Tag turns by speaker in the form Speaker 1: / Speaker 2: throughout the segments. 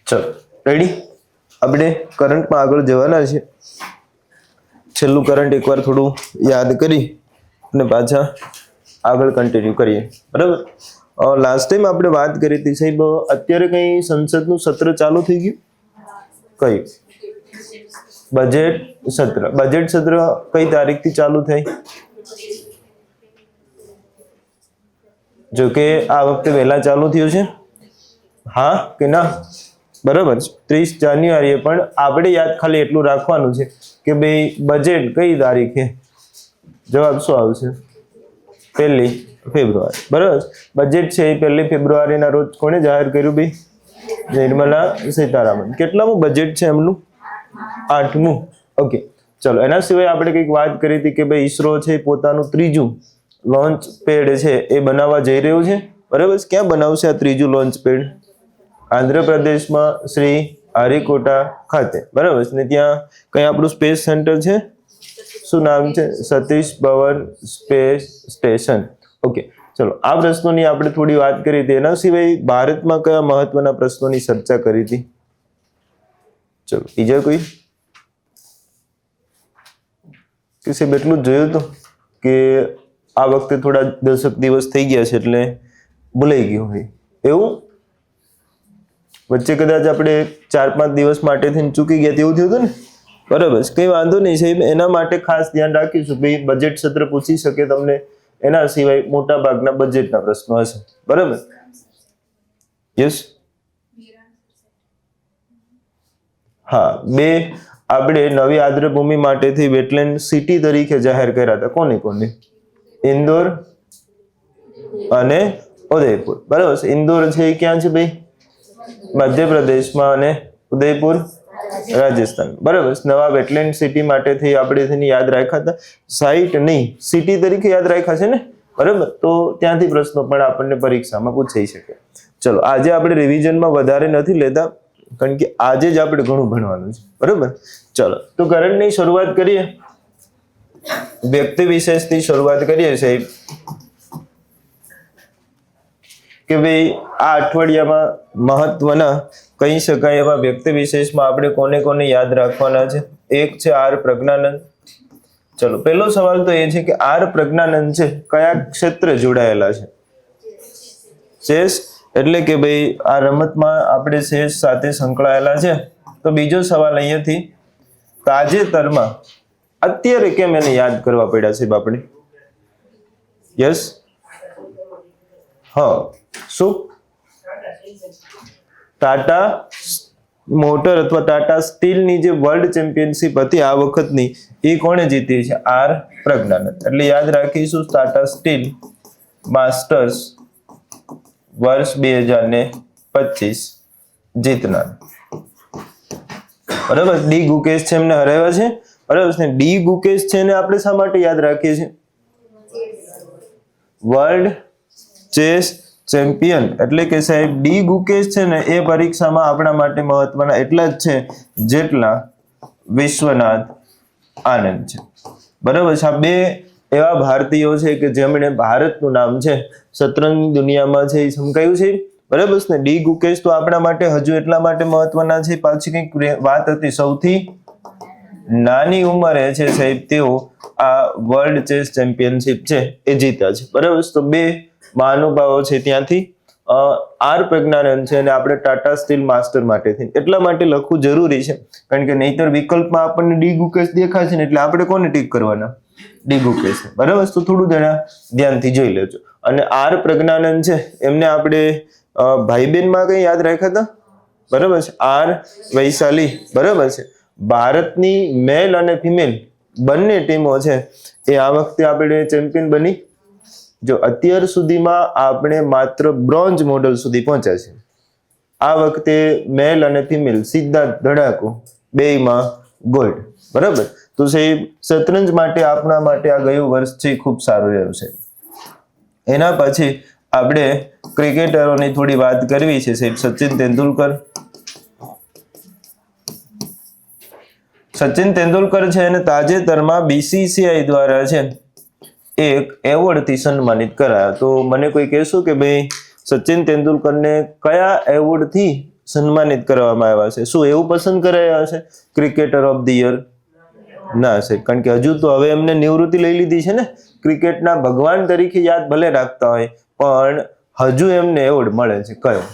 Speaker 1: ચલો રેડી, આપણે કરંટમાં આગળ જવાના છે. છેલ્લું કરંટ એકવાર થોડું યાદ કરી અને પાછા આગળ કન્ટિન્યુ કરીએ. બરાબર, લાસ્ટ ટાઈમ આપણે વાત કરી હતી સાહેબ, અત્યારે કઈ સંસદનું સત્ર ચાલુ થઈ ગયું? કયું? બજેટ સત્ર. બજેટ સત્ર કઈ તારીખથી ચાલુ થાય? જો કે આ વખતે વહેલા ચાલુ થયું છે, હા કે ના? બરાબર, 30 જાન્યુઆરીએ. પણ આપણે યાદ ખાલી એટલું રાખવાનું છે કે ભાઈ બજેટ કઈ તારીખે? જવાબ શું આવશે? 1 ફેબ્રુઆરી. બરાબર, બજેટ છે એ 1 ફેબ્રુઆરીના રોજ કોણે જાહેર કર્યું ભાઈ? નિર્મલા સીતારામન. કેટલામું બજેટ છે એમનું? 8મું. ઓકે, ચલો. એના સિવાય આપણે કંઈક વાત કરી હતી કે ભાઈ ઈસરો છે પોતાનું 3જું લોન્ચ પેડ છે એ બનાવવા જઈ રહ્યું છે. બરાબર, ક્યાં બનાવશે આ 3જું લોન્ચ પેડ? આંધ્રપ્રદેશમાં શ્રી હરિકોટા ખાતે. બરાબર, ને ત્યાં કઈ આપણું સ્પેસ સેન્ટર છે, શું નામ છે? Satish Dhawan space station. Okay, ચલો. આ પ્રશ્નોની આપણે થોડી વાત કરી હતી. એના સિવાય ભારતમાં કયા મહત્વના પ્રશ્નોની ચર્ચા કરી હતી? ચલો, બીજા કોઈ કે સાહેબ એટલું જ જોયું હતું કે આ વખતે થોડા 10 દિવસ થઈ ગયા છે એટલે ભૂલાઈ ગયું હોય એવું? વચ્ચે કદાચ આપણે 4-5 દિવસ માટે થઈને ચૂકી ગયા તેવું થયું હતું ને? બરાબર, કઈ વાંધો નહીં સાહેબ. એના માટે ખાસ ધ્યાન રાખીશું ભાઈ, બજેટ સત્ર પૂછી શકે તમને. એના સિવાય મોટા ભાગના બજેટના પ્રશ્નો હશે. બરાબર, યસ. હા, 2 આપણે નવી આદ્રભૂમિ માટેથી વેટલેન્ડ સિટી તરીકે જાહેર કર્યા હતા. કોને કોને? ઇન્દોર અને ઉદયપુર. બરાબર, ઇન્દોર છે એ ક્યાં છે ભાઈ? મધ્યપ્રદેશમાં, અને ઉદયપુર રાજસ્થાન. બરાબર, નવા વેટલેન્ડ સિટી માટેથી આપણે તેને યાદ રાખ્યા હતા. સાઇટ નહીં, સિટી તરીકે યાદ રાખ્યા છે ને? બરાબર, તો ત્યાંથી પ્રશ્નો પણ આપણને પરીક્ષામાં પૂછાઈ શકે. ચલો, આજે આપણે રિવિઝનમાં વધારે નથી લેતા કારણ કે આજે જ આપણે ઘણું ભણવાનું છે. બરાબર, ચલો. તો કરંટની શરૂઆત કરીએ. વ્યક્તિ વિશેષથી શરૂઆત કરીએ સાહેબ કે ભાઈ આ અઠવાડિયામાં મહત્વના કહી શકાય એવા વ્યક્તિ વિશેષમાં આપણે કોને કોને યાદ રાખવાના છે? એક છે આર પ્રજ્ઞાનંદ. ચલો, પહેલો સવાલ તો એ છે કે આર પ્રજ્ઞાનંદ છે કયા ક્ષેત્રે જોડાયેલા છે? ચેસ, એટલે કે ભાઈ આ રમતમાં આપણે ચેસ સાથે સંકળાયેલા છે. તો બીજો સવાલ અહીંયાથી, તાજેતરમાં અત્યારે કેમ એને યાદ કરવા પડ્યા છે આપણે? યસ, હા, શું? ટાટા મોટર અથવા ટાટા સ્ટીલની જે વર્લ્ડ ચેમ્પિયનશિપ હતી આ વખતની, એ કોણે જીતી છે? આર પ્રજ્ઞાનંદ. એટલે યાદ રાખીશું ટાટા સ્ટીલ માસ્ટર્સ વર્ષ 2025 જીતનાર. બરાબર, ડી ગુકેશ છે એમને હરાવ્યા છે. બરાબર છે, ડી ગુકેશ છે ને આપણે શા માટે યાદ રાખીએ છીએ? World chess champion. એટલે કે સાહેબ ડી ગુકેશ છે ને એ પરીક્ષામાં આપણા માટે મહત્વના એટલા જ છે જેટલા વિશ્વનાથ આનંદ છે. બરાબર છે, આ 2 એવા ભારતીયો છે કે જેમણે ભારતનું નામ છે શતરંજ દુનિયામાં છે એ ચમકાયું છે. બરાબર છે ને? ડી ગુકેશ તો આપણા માટે હજુ એટલા માટે મહત્વના છે, પાછી કંઈક વાત હતી, સૌથી નાની ઉંમરે છે સાહેબ તેઓ આ વર્લ્ડ ચેસ ચેમ્પિયનશિપ છે એ જીત્યા છે. બરાબર, તો 2 મહાનુભાવો છે ત્યાંથી. આર પ્રજ્ઞાનંદ છે અને આપણે ટાટા સ્ટીલ માસ્ટર માટેથી એટલા માટે લખવું જરૂરી છે કારણ કે નહીતર વિકલ્પમાં આપણને ડી ગુકેશ દેખાશે ને એટલે આપણે કોને ટીક કરવાના? ડી ગુકેશ. બરાબર, તો થોડું જણા ધ્યાનથી જોઈ લેજો. અને આર પ્રજ્ઞાનંદ છે એમને આપણે ભાઈ બહેનમાં કઈ યાદ રાખ્યા હતા? બરાબર છે, આર વૈશાલી. બરાબર છે, ભારતની મેલ અને ફિમેલ બંને ટીમો છે એ આ વખતે આપણે ચેમ્પિયન બની. જો અત્યાર સુધીમાં આપણે માત્ર બ્રોન્ઝ મોડલ સુધી પહોંચ્યા છે. આ વખતે મેલ અને ફિમેલ સીધા ધડાકો, બેયમાં ગોલ્ડ. બરાબર, તો સાહેબ શતરંજ માટે આપણા માટે આ ગયું વર્ષ છે ખૂબ સારું રહ્યું છે. એના પછી આપણે ક્રિકેટરોની થોડી વાત કરવી છે સાહેબ. સચિન તેંડુલકર. સચિન તેંડુલકર છે અને તાજેતરમાં BCCI દ્વારા છે એક એવોર્ડથી સન્માનિત કરાયા. તો મને કોઈ કહેશો કે ભાઈ સચિન તેંડુલકરને કયા એવોર્ડથી સન્માનિત કરવામાં આવ્યા છે. શું એવું પસંદ કરાયા હશે ક્રિકેટર ઓફ ધ યર? ના સાહેબ, કારણ કે હજુ તો હવે એમને નિવૃત્તિ લઈ લીધી છે ને. ક્રિકેટના ભગવાન તરીકે યાદ ભલે રાખતા હોય પણ હજુ એમને એવોર્ડ મળે છે. કયો?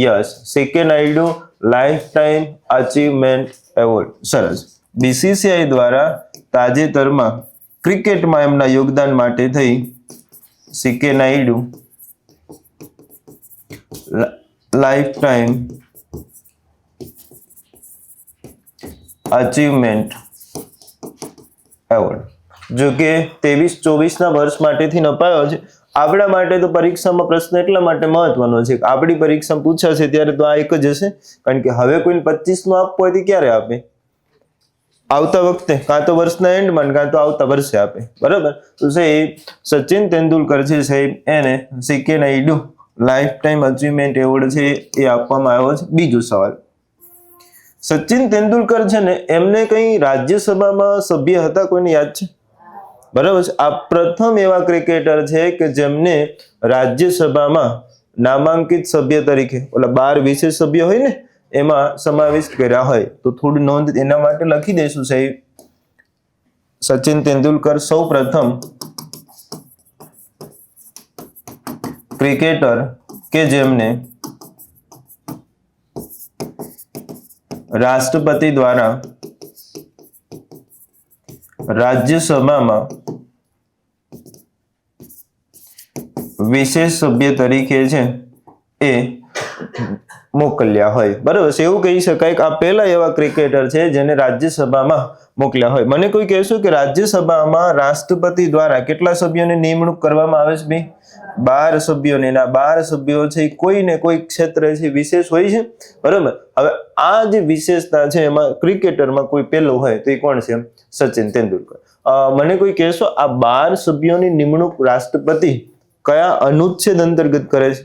Speaker 1: Yes, CK Naidu lifetime achievement award. સરસ. બીસીસીઆઈ દ્વારા તાજેતરમાં ક્રિકેટમાં એમના યોગદાન માટે થઈ CK Naidu lifetime achievement award, જો કે 23-24 વર્ષ માટેથી અપાયો છે. આપણા માટે તો પરીક્ષામાં પ્રશ્ન એટલા માટે મહત્વનો છે કે આપણી પરીક્ષામાં પૂછાશે ત્યારે તો આ એક જ હશે, કારણ કે હવે કોઈને 25 નું આપવું હોય તો ક્યારે આપે? આવતા વખતે, કાં તો વર્ષના એન્ડમાં કાં તો આવતા વર્ષે આપે. બરાબર. તો સાહેબ સચિન તેંડુલકર છે સાહેબ, એને CK Naidu lifetime achievement award છે એ આપવામાં આવ્યો છે. બીજો સવાલ, સચિન તેંડુલકર છે ને એમને કઈ રાજ્યસભામાં સભ્ય હતા? કોઈને યાદ છે? બરાબર છે. આ પ્રથમ એવા ક્રિકેટર છે કે જેમને રાજ્યસભામાં નામાંકિત સભ્ય તરીકે, ઓલા 12 વિશેષ સભ્ય હોય ને એમાં સમાવિષ્ટ કર્યા હોય. તો થોડી નોંધ એના માટે લખી દઈશું સાહેબ. સચિન તેંડુલકર સૌ પ્રથમ ક્રિકેટર કે જેમને રાષ્ટ્રપતિ દ્વારા રાજ્યસભામાં વિશેષ સભ્ય તરીકે છે એ મોકલ્યા હોય. બરાબર છે. એવું કહી શકાય કે આ પહેલા એવા ક્રિકેટર છે જેને રાજ્યસભામાં મોકલ્યા હોય. મને કોઈ કહેશું કે રાજ્યસભામાં રાષ્ટ્રપતિ દ્વારા કેટલા સભ્યોની નિમણૂક કરવામાં આવે છે? ભાઈ 12 સભ્યોને. એના 12 સભ્યો છે કોઈ ને કોઈ ક્ષેત્ર છે વિશેષ હોય છે. બરાબર. હવે આ જે વિશેષતા છે એમાં ક્રિકેટરમાં કોઈ પેલો હોય તો એ કોણ છે? સચિન તેંડુલકર. મને કોઈ કહેશો આ 12 સભ્યોની નિમણૂક રાષ્ટ્રપતિ કયા અનુચ્છેદ અંતર્ગત કરે છે?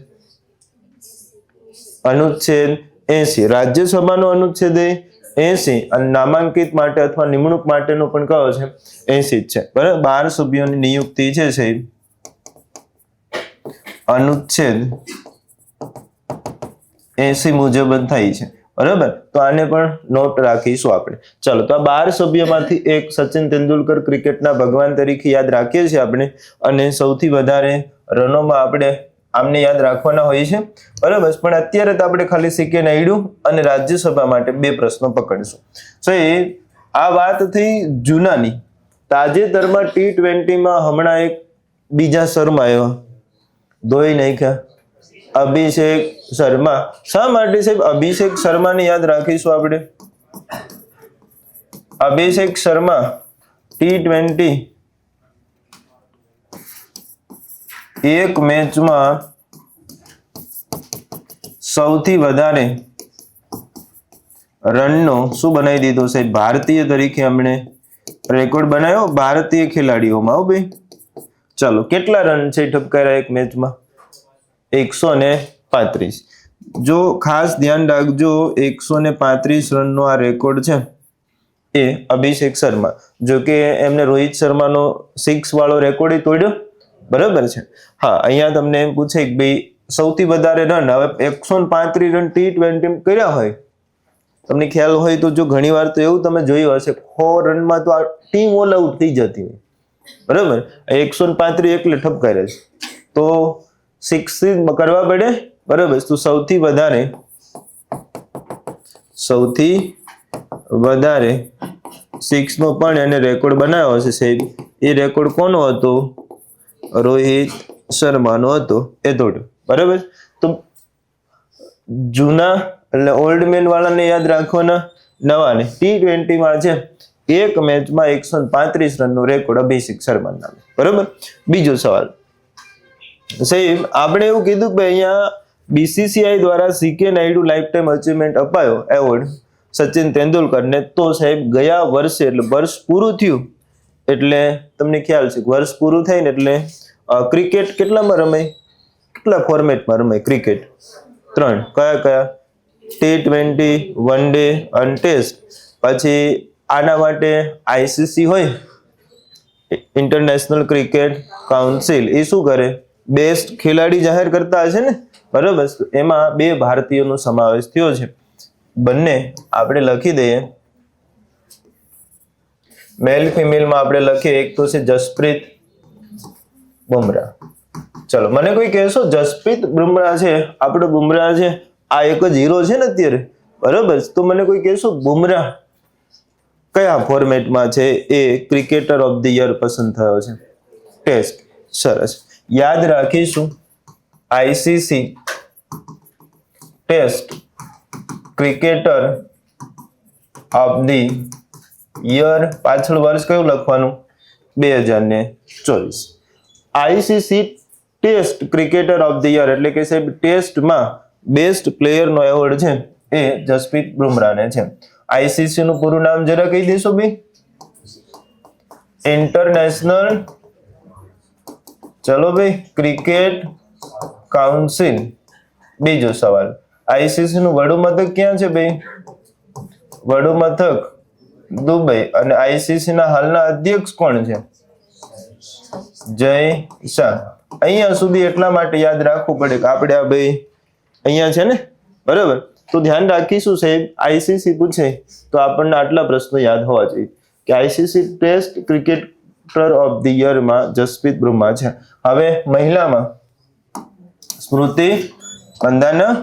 Speaker 1: અનુચ્છેદ 80. રાજ્યસભાનો અનુચ્છેદ 80 અને નામાંકિત માટે અથવા નિમણૂક માટેનો પણ કયો છે? 80 જ છે. બરાબર. 12 સભ્યોની નિયુક્તિ છે સાહેબ અનુચ્છેદ 80 મુજબ જ થાય છે. બરાબર. તો આને પણ નોટ રાખીશું આપણે. ચલો, તો આ 12 સભ્યોમાંથી એક સચિન તેંડુલકર ક્રિકેટના ભગવાન તરીકે યાદ રાખીએ છીએ આપણે, અને સૌથી વધારે રનોમાં આપણે આમને યાદ રાખવાના હોય છે. બરાબર. પણ અત્યારે તો આપણે ખાલી સીકે નાયડુ અને રાજ્યસભા માટે 2 પ્રશ્નો પકડીશું. તો આ વાત થઈ જૂનાની. તાજેતરમાં T20 માં હમણાં એક બીજા શર્મા આવ્યા, ધોઈ નાખ્યા, અભિષેક શર્મા. શા માટે સાહેબ અભિષેક શર્માને યાદ રાખીશું આપણે? અભિષેક શર્મા T20 એક મેચમાં સૌથી વધારે રનનો શું બનાવી દીધો સાહેબ? ભારતીય તરીકે એમણે રેકોર્ડ બનાવ્યો ભારતીય ખેલાડીઓમાં. હો ભાઈ. ચલો, કેટલા રન છે ઠપકાર્યા એક મેચમાં? 135. જો ખાસ ધ્યાન રાખજો, 135 રનનો આ રેકોર્ડ છે એ અભિષેક શર્મા. જો કે એમને રોહિત શર્માનો 6 વાળો રેકોર્ડ તોડ્યો. બરાબર છે. હા, અહીંયા તમને એમ પૂછે કે ભાઈ સૌથી વધારે રન, હવે 135 રન T20 કર્યા હોય, તમને ખ્યાલ હોય તો, જો ઘણી વાર તો એવું તમે જોયું હશે 4 રનમાં તો આ ટીમ ઓલ આઉટ થઈ જતી હોય. બરાબર. 135 એટલે ઠપકાર્યા છે તો 6 કરવા પડે. બરાબર. તો સૌથી વધારે 6 નો પણ એને રેકોર્ડ બનાવ્યો છે સાહેબ. એ રેકોર્ડ કોનો હતો? રોહિત શર્માનો હતો. એ તોડ્યો. બરાબર. તો જૂના એટલે ઓલ્ડ મેન વાળાને યાદ રાખવાના, નવાને T20 માં છે એક મેચમાં 135 રનનો રેકોર્ડ અભિષેક શર્મા નામે. બરાબર. બીજો સવાલ સાહેબ, આપણે એવું કીધું કે અહીંયા બીસીસીઆઈ દ્વારા CK Naidu lifetime achievement અપાયો એવોર્ડ સચિન તેંડુલકરને. તો સાહેબ ગયા વર્ષે, એટલે વર્ષ પૂરું થયું એટલે તમને ખ્યાલ છે વર્ષ પૂરું થાય ને એટલે ક્રિકેટ કેટલામાં રમાય? કેટલા ફોર્મેટમાં રમાય ક્રિકેટ? 3. કયા કયા? T20, વન ડે અને ટેસ્ટ. પછી આના માટે આઈસીસી હોય, ઇન્ટરનેશનલ ક્રિકેટ કાઉન્સિલ, એ શું કરે? બેસ્ટ ખેલાડી જાહેર કરતા હશે ને. બરાબર, એમાં 2 ભારતીયોનો સમાવેશ થયો છે. બંને આપણે લખી દઈએ, મેલ ફિમેલમાં આપણે લખીએ, એક તો છે જસપ્રીત બુમરાહ. ચલો, મને કોઈ કહેશો જસપ્રીત બુમરાહ છે, આપણો બુમરાહ છે, આ એક જ હીરો છે ને અત્યારે, બરાબર, તો મને કોઈ કહેશો બુમરાહ કયા ફોર્મેટમાં છે એ ક્રિકેટર ઓફ ધ યર પસંદ થયો છે? ટેસ્ટ. સરસ, યાદ રાખીશું ICC test cricketer of the year, પાછળ વર્ષ કયું લખવાનું? 2024. ICC test cricketer of the year એટલે કે સાહેબ ટેસ્ટમાં બેસ્ટ પ્લેયરનો એવોર્ડ છે એ જસપ્રીત બુમરાહને છે. આઈસીસી નું પૂરું નામ જરા કહી દેશો ભાઈ? ઇન્ટરનેશનલ, ચલો ભાઈ, ક્રિકેટ કાઉન્સિલ. બીજો સવાલ, આઈસીસી નું વડું મથક ક્યાં છે ભાઈ? વડું મથક દુબઈ. અને આઈસીસી ના હાલના અધ્યક્ષ કોણ છે? જય શાહ. અહીંયા સુધી એટલા માટે યાદ રાખવું પડે કે આપણે આ ભાઈ અહીંયા છે ને, બરાબર, તો ધ્યાન રાખીશું સાહેબ, આઈસીસી પૂછે તો આપણને આટલા પ્રશ્નો યાદ હોવા જોઈએ કે ICC test cricketer of the year માં જસપ્રીત બુમરાહ છે. હવે મહિલામાં સ્મૃતિ મંદાના.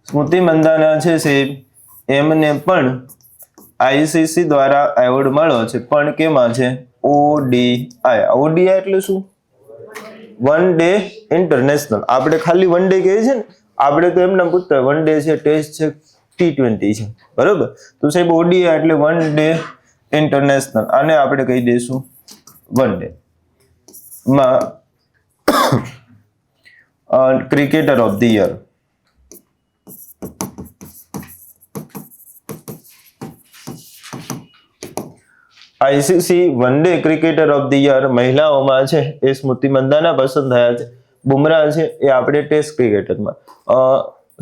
Speaker 1: સ્મૃતિ મંદાના છે સાહેબ, એમને પણ આઈસીસી દ્વારા એવોર્ડ મળ્યો છે, પણ કેમાં છે? ઓડીઆઈ. ઓડીઆઈ એટલે શું? One day international. આપણે ખાલી વન ડે કહીએ છીએ ને, આપણે તો એમને પૂછતા વન ડે છે, ટેસ્ટ છે, T20 છે, બરોબર, તો સાહેબ ઓડીઆઈ એટલે વન ડે ઇન્ટરનેશનલ, આને આપણે કહી દઈશું વન ડે માં cricketer of the year. ICC one day cricketer of the year મહિલાઓમાં છે એ સ્મૃતિ મંદાના પસંદ થયા છે. બુમરાહ છે એ આપણે ટેસ્ટ ક્રિકેટરમાં.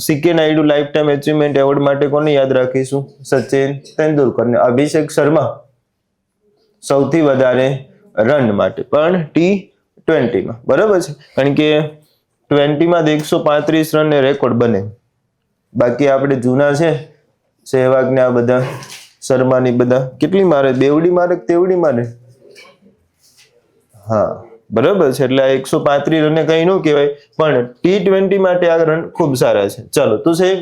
Speaker 1: C K Naidu lifetime achievement award માટે કોને યાદ રાખીશું? સચિન તેંડુલકરને. અભિષેક શર્મા સૌથી વધારે રન માટે, પણ T20માં, બરાબર છે, કારણ કે 20માં 135 રન ને રેકોર્ડ બને. બાકી આપણે જૂના છે સહેવાગ ને આ બધા શર્માની બધા કેટલી મારે? બેવડી મારે તેવડી મારે? હા, બરાબર છે, એટલે 135 રને કઈ ન કહેવાય, પણ T20 માટે આ રન ખૂબ સારા છે. ચાલો, તો સાહેબ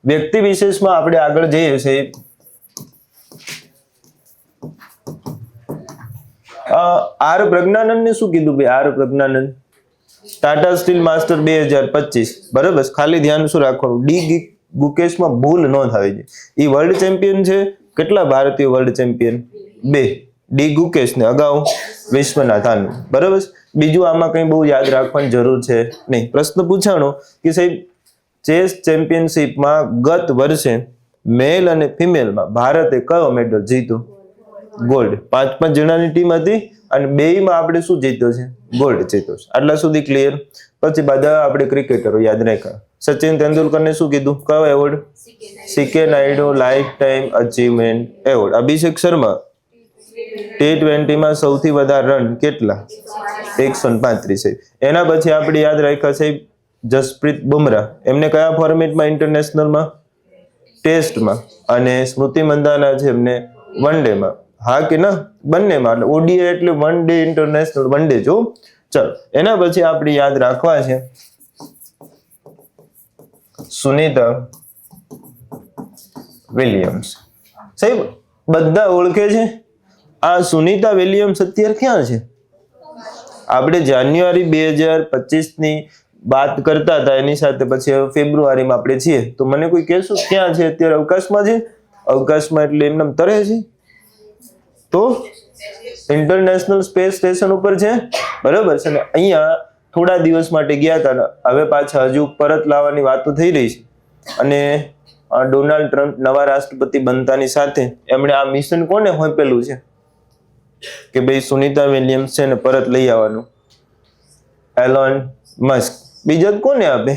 Speaker 1: વ્યક્તિ વિશેષમાં આપણે આગળ જઈએ સાહેબ. આર પ્રજ્ઞાનંદ ને શું કીધું ભાઈ? R Pragnanandhaa Tata steel master 2025, બરાબર, ખાલી ધ્યાન શું રાખવાનું? ડી ગુકેશમાં ભૂલ ન થવી જોઈએ. એ વર્લ્ડ ચેમ્પિયન છે. કેટલા ભારતીય વર્લ્ડ ચેમ્પિયન? 2. ડી ગુકેશ ને અગાઉ વિશ્વનાથ આનંદ, બરાબર. બીજું આમાં કઈ બહુ યાદ રાખવાની જરૂર છે નહીં. પ્રશ્ન પૂછાણો કે સાહેબ ચેસ ચેમ્પિયનશિપમાં ગત વર્ષે મેલ અને ફિમેલમાં ભારતે કયો મેડલ જીત્યો? ગોલ્ડ. 5 જણાની ટીમ હતી અને 2માં આપણે શું જીત્યો છે? ગોલ્ડ જીત્યો છે. આટલા સુધી ક્લિયર? પછી બધા આપણે ક્રિકેટરો યાદ રાખ્યા. સચિન તેંડુલકરને શું કીધું? કયો award? CK Naidu lifetime achievement award. Abhishek Sharma T20માં સૌથી વધારે રન કેટલા? 135. એના પછી આપણે યાદ રાખ્યા છે જસપ્રીત બુમરાહ, એમને કયા ફોર્મેટમાં? ઇન્ટરનેશનલમાં, ટેસ્ટમાં. અને સ્મૃતિ મંદાના છે એમને વન ડેમાં. હા કે ના? બંનેમાં. ઓડીઆઈ એટલે one day international, one day જો. ચલો, એના પછી આપણે યાદ રાખવા છે સુનિતા વિલિયમ્સ. સાહેબ બધા ઓળખે છે. આ સુનિતા વિલિયમ્સ અત્યારે ક્યાં છે? આપણે જાન્યુઆરી 2025 વાત કરતા હતા, એની સાથે પછી ફેબ્રુઆરીમાં આપણે છીએ, તો મને કોઈ કહેશો ક્યાં છે અત્યારે? અવકાશમાં છે. અવકાશમાં એટલે એમને તરે છે, તો ઇન્ટરનેશનલ સ્પેસ સ્ટેશન ઉપર છે, બરાબર છે ને. અહીંયા થોડા દિવસ માટે ગયા હતા, હવે પાછા હજુ પરત લાવવાની વાતો થઈ રહી છે. અને ડોનાલ્ડ ટ્રમ્પ નવા રાષ્ટ્રપતિ બનતાની સાથે એમણે આ મિશન કોને સોંપેલું છે કે ભાઈ સુનિતા વિલિયમ્સ છે ને પરત લઈ આવવાનું? Alone Musk. બીજા કોને આપે?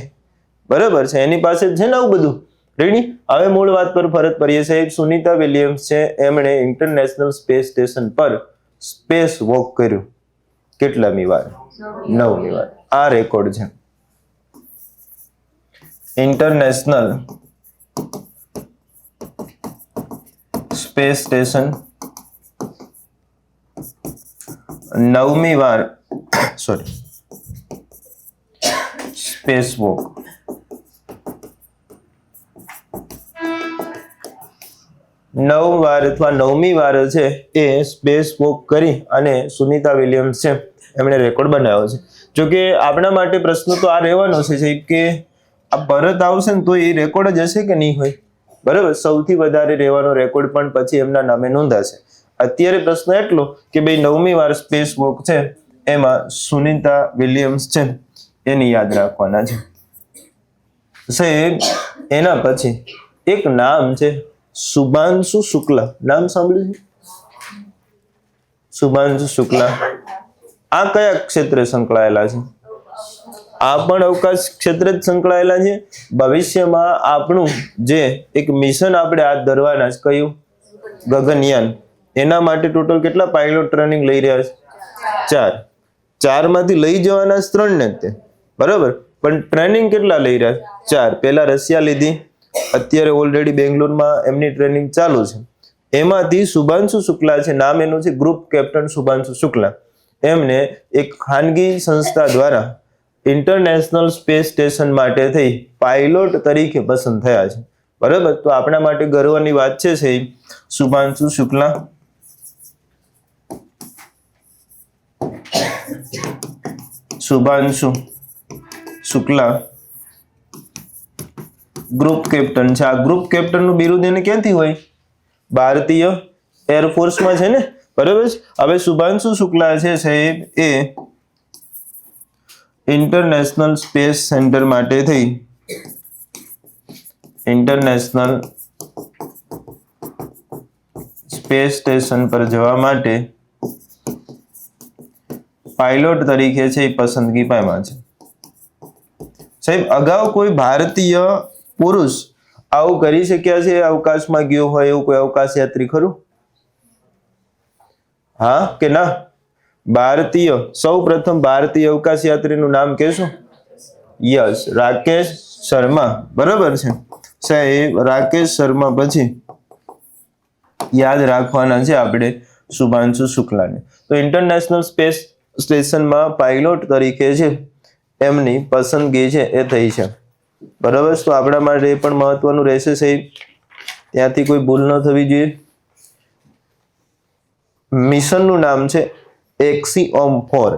Speaker 1: બરાબર છે, એની પાસે છે ને આવું બધું. રેડી? હવે મૂળ વાત પર ફરત પડીએ સાહેબ. સુનિતા વિલિયમ્સ છે, એમણે ઇન્ટરનેશનલ સ્પેસ સ્ટેશન પર સ્પેસ વોક કર્યું. કેટલામી વાર? 9મી વાર. આ રેકોર્ડ છે. ઇન્ટરનેશનલ સ્પેસ સ્ટેશન 9મી વાર સ્પેસ વોક. 9 વાર અથવા 9મી વાર છે એ સ્પેસ વોક કરી અને સુનિતા વિલિયમ્સ છે એમણે રેકોર્ડ બનાવ્યો છે. જો કે આપણા માટે પ્રશ્ન તો આ રહેવાનો છે કે આ પરત આવશે ને તો એ રેકોર્ડ જ હશે કે નહીં હોય? બરાબર, સૌથી વધારે રહેવાનો રેકોર્ડ પણ પછી એમના નામે નોંધાશે. અત્યારે પ્રશ્ન એટલો કે ભાઈ 9મી વાર સ્પેસ વોક છે એમાં સુનિતા વિલિયમ્સ છે એની યાદ રાખવાના છે. સાહેબ એના પછી એક નામ છે શુભાંશુ શુક્લા. નામ સાંભળ્યું છે? શુભાંશુ શુક્લા. આ કયા ક્ષેત્રે સંકળાયેલા છે? આ પણ અવકાશ ક્ષેત્રે જ સંકળાયેલા છે. ભવિષ્યમાં આપણું જે એક મિશન આપણે હાથ ધરવાના છે, કયું? ગગનયાન. એના માટે ટોટલ કેટલા પાયલોટ ટ્રેનિંગ લઈ રહ્યા છે? 4 માંથી લઈ જવાના 3 ને તે, બરાબર, પણ ટ્રેનિંગ કેટલા લઈ રહ્યા? 4. પહેલા રશિયા લીધી, અત્યારે ઓલરેડી બેંગ્લોરમાં એમની ટ્રેનિંગ ચાલુ છે. એમાંથી શુભાંશુ શુક્લા છે, નામ એનું છે ગ્રુપ કેપ્ટન શુભાંશુ શુક્લા. એમને એક ખાનગી સંસ્થા દ્વારા ઇન્ટરનેશનલ સ્પેસ સ્ટેશન માટે થઈ પાયલોટ તરીકે પસંદ થયા છે. બરાબર, તો આપણા માટે ગર્વની વાત છે શુભાંશુ શુક્લા. શુભાંશુ શુક્લા ગ્રુપ કેપ્ટન છે. આ ગ્રુપ કેપ્ટન નું બિરુદ એને ક્યાંથી હોય? ભારતીય એરફોર્સમાં છે ને, બરાબર. હવે શુભાંશુ શુક્લા છે સાહેબ એ ઇન્ટરનેશનલ સ્પેસ સેન્ટર માટે થઈ ઇન્ટરનેશનલ સ્પેસ સ્ટેશન પર જવા માટે પાયલોટ તરીકે છે એ પસંદગી પામ્યા છે. સાહેબ અગાઉ કોઈ ભારતીય પુરુષ આવું કરી શક્યા છે? અવકાશમાં ગયો હોય એવું કોઈ અવકાશ યાત્રી ખરું? હા કે ના? ભારતીય સૌ પ્રથમ ભારતીય અવકાશ યાત્રીનું નામ કહેશો? યસ, રાકેશ શર્મા. બરાબર છે સાહેબ, રાકેશ શર્મા પછી યાદ રાખવાના છે આપણે શુભાંશુ શુક્લાને. તો ઇન્ટરનેશનલ સ્પેસ સ્ટેશનમાં પાયલોટ તરીકે છે એમની પસંદગી છે એ થઈ છે. બરાબર, તો આપણા માટે એ પણ મહત્વનું રહેશે સાહેબ, ત્યાંથી કોઈ ભૂલ ન થવી જોઈએ. મિશનનું નામ છે એક્સિઓમ 4.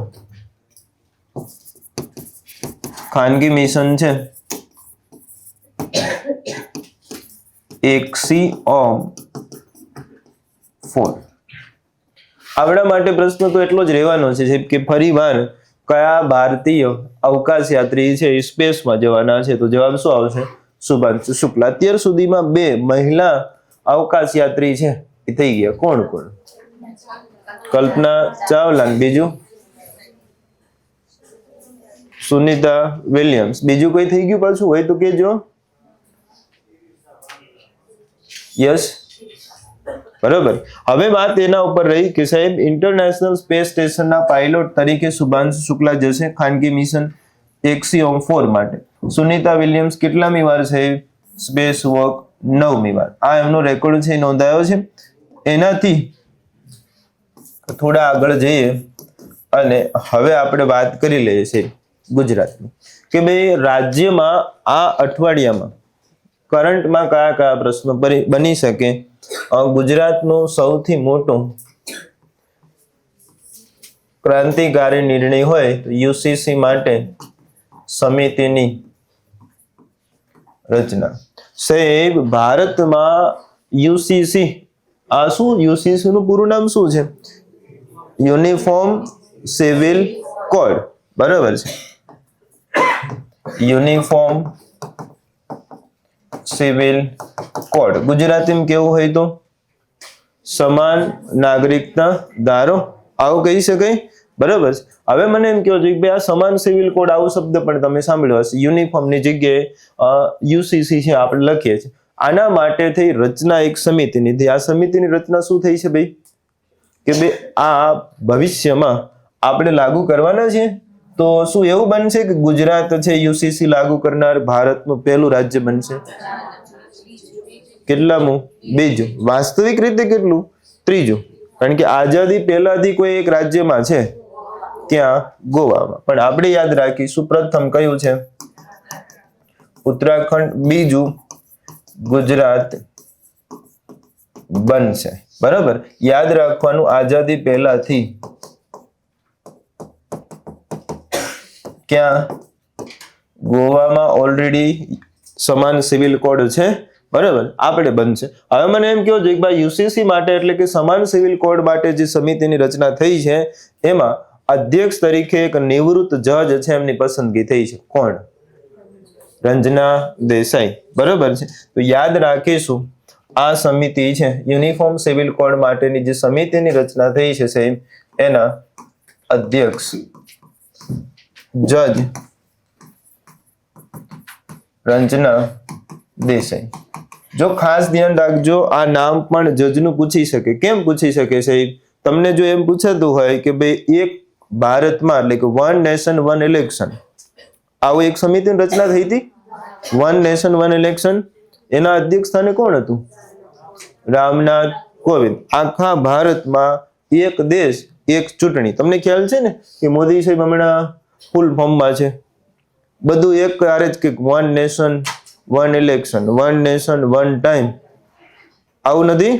Speaker 1: ખાનગી મિશન છે એક્સિઓમ 4. આપણા માટે પ્રશ્ન તો એટલો જ રહેવાનો છે જેમ કે ફરીવાર કયા ભારતીય અવકાશ યાત્રી છે એ સ્પેસમાં જવાના છે? તો જવાબ શું આવશે? શુભાંશુ શુક્લા. અત્યાર સુધીમાં 2 મહિલા અવકાશ યાત્રી છે એ થઈ ગયા. કોણ કોણ? કલ્પના ચાવલા. બીજું સુનિતા વિલિયમ્સ. બીજું કોઈ થઈ ગયું પાછું હોય તો કેજો. યસ, બરાબર. હવે વાત એના ઉપર રહી કે સાહેબ ઇન્ટરનેશનલ સ્પેસ સ્ટેશનના પાયલોટ તરીકે શુભાંશુ શુક્લા જશે ખાનગી મિશન એક્સિઓમ 4 માટે. સુનિતા વિલિયમ્સ કેટલામી વાર સાહેબ સ્પેસ વોક? 9મી વાર. આ એમનો રેકોર્ડ છે નોંધાયો છે. એનાથી થોડા આગળ જઈએ અને હવે આપણે વાત કરી લઈએ છીએ ગુજરાતની કે ભાઈ રાજ્યમાં આ અઠવાડિયામાં કરંટમાં કયા કયા પ્રશ્નો બની શકે. ગુજરાતનો સૌથી મોટો ક્રાંતિકારી નિર્ણય હોય તો યુસીસી માટે સમિતિની રચના. સાહેબ ભારતમાં યુસીસી, આ શું? યુસીસી નું પૂરું નામ શું છે? Uniform civil code. બરાબર છે, યુનિફોર્મ સિવિલ કોડ. ગુજરાતીમાં કેવું હોય તો સમાન નાગરિકતા ધારો, આવું કહી શકાય. બરાબર છે. હવે મને એમ કહો છો કે આ સમાન સિવિલ કોડ આવો શબ્દ પણ તમે સાંભળ્યો હશે. યુનિફોર્મની જગ્યાએ યુસીસી છે આપણે લખીએ છીએ. આના માટે થઈ રચના એક સમિતિની થઈ. આ સમિતિની રચના શું થઈ છે ભાઈ? કે ભાઈ આ ભવિષ્યમાં આપણે લાગુ કરવાના છે. તો શું એવું બનશે કે ગુજરાત છે યુસીસી લાગુ કરનાર ભારતનું પહેલું રાજ્ય બનશે? કેટલામું? બીજું. વાસ્તવિક રીતે કેટલું? ત્રીજું. કારણ કે આઝાદી પહેલાથી કોઈ એક રાજ્યમાં છે, ત્યાં ગોવામાં. પણ આપણે યાદ રાખીશું પ્રથમ કયું છે? ઉત્તરાખંડ. બીજું ગુજરાત બનશે. બરાબર, યાદ રાખવાનું આઝાદી પહેલાથી ક્યાં? ગોવામાં ઓલરેડી સમાન સિવિલ કોડ છે. બરાબર, આપણે બનશે. હવે મને એમ કહો કે ભાઈ યુસીસી માટે એટલે કે સમાન સિવિલ કોડ માટે જે સમિતિની રચના થઈ છે એમાં અધ્યક્ષ તરીકે એક નિવૃત્ત જજ છે, એમની પસંદગી થઈ છે. કોણ? રંજના દેસાઈ. બરાબર છે. તો યાદ રાખીશું આ સમિતિ છે યુનિફોર્મ સિવિલ કોડ માટેની જે સમિતિની રચના થઈ છે સાહેબ, એના અધ્યક્ષ જજ રંજના દેસાઈ. જો ખાસ ધ્યાન રાખજો, આ નામ પણ જજનું પૂછી શકે. કેમ પૂછી શકે સાહેબ? તમને જો એમ પૂછાતું હોય કે ભાઈ એક ભારતમાં એટલે કે વન નેશન વન ઇલેક્શન, આવું એક સમિતિની રચના થઈ હતી, વન નેશન વન ઇલેક્શન, એના અધ્યક્ષ સ્થાને કોણ હતું? રામનાથ કોવિંદ. આખા ભારતમાં એક દેશ એક ચૂંટણી. તમને ખ્યાલ છે ને કે મોદી સાહેબ હમણાં ફૂલ ફોર્મમાં છે, બધું એક હારે જ કે one nation one election, one nation one time. આવું નથી?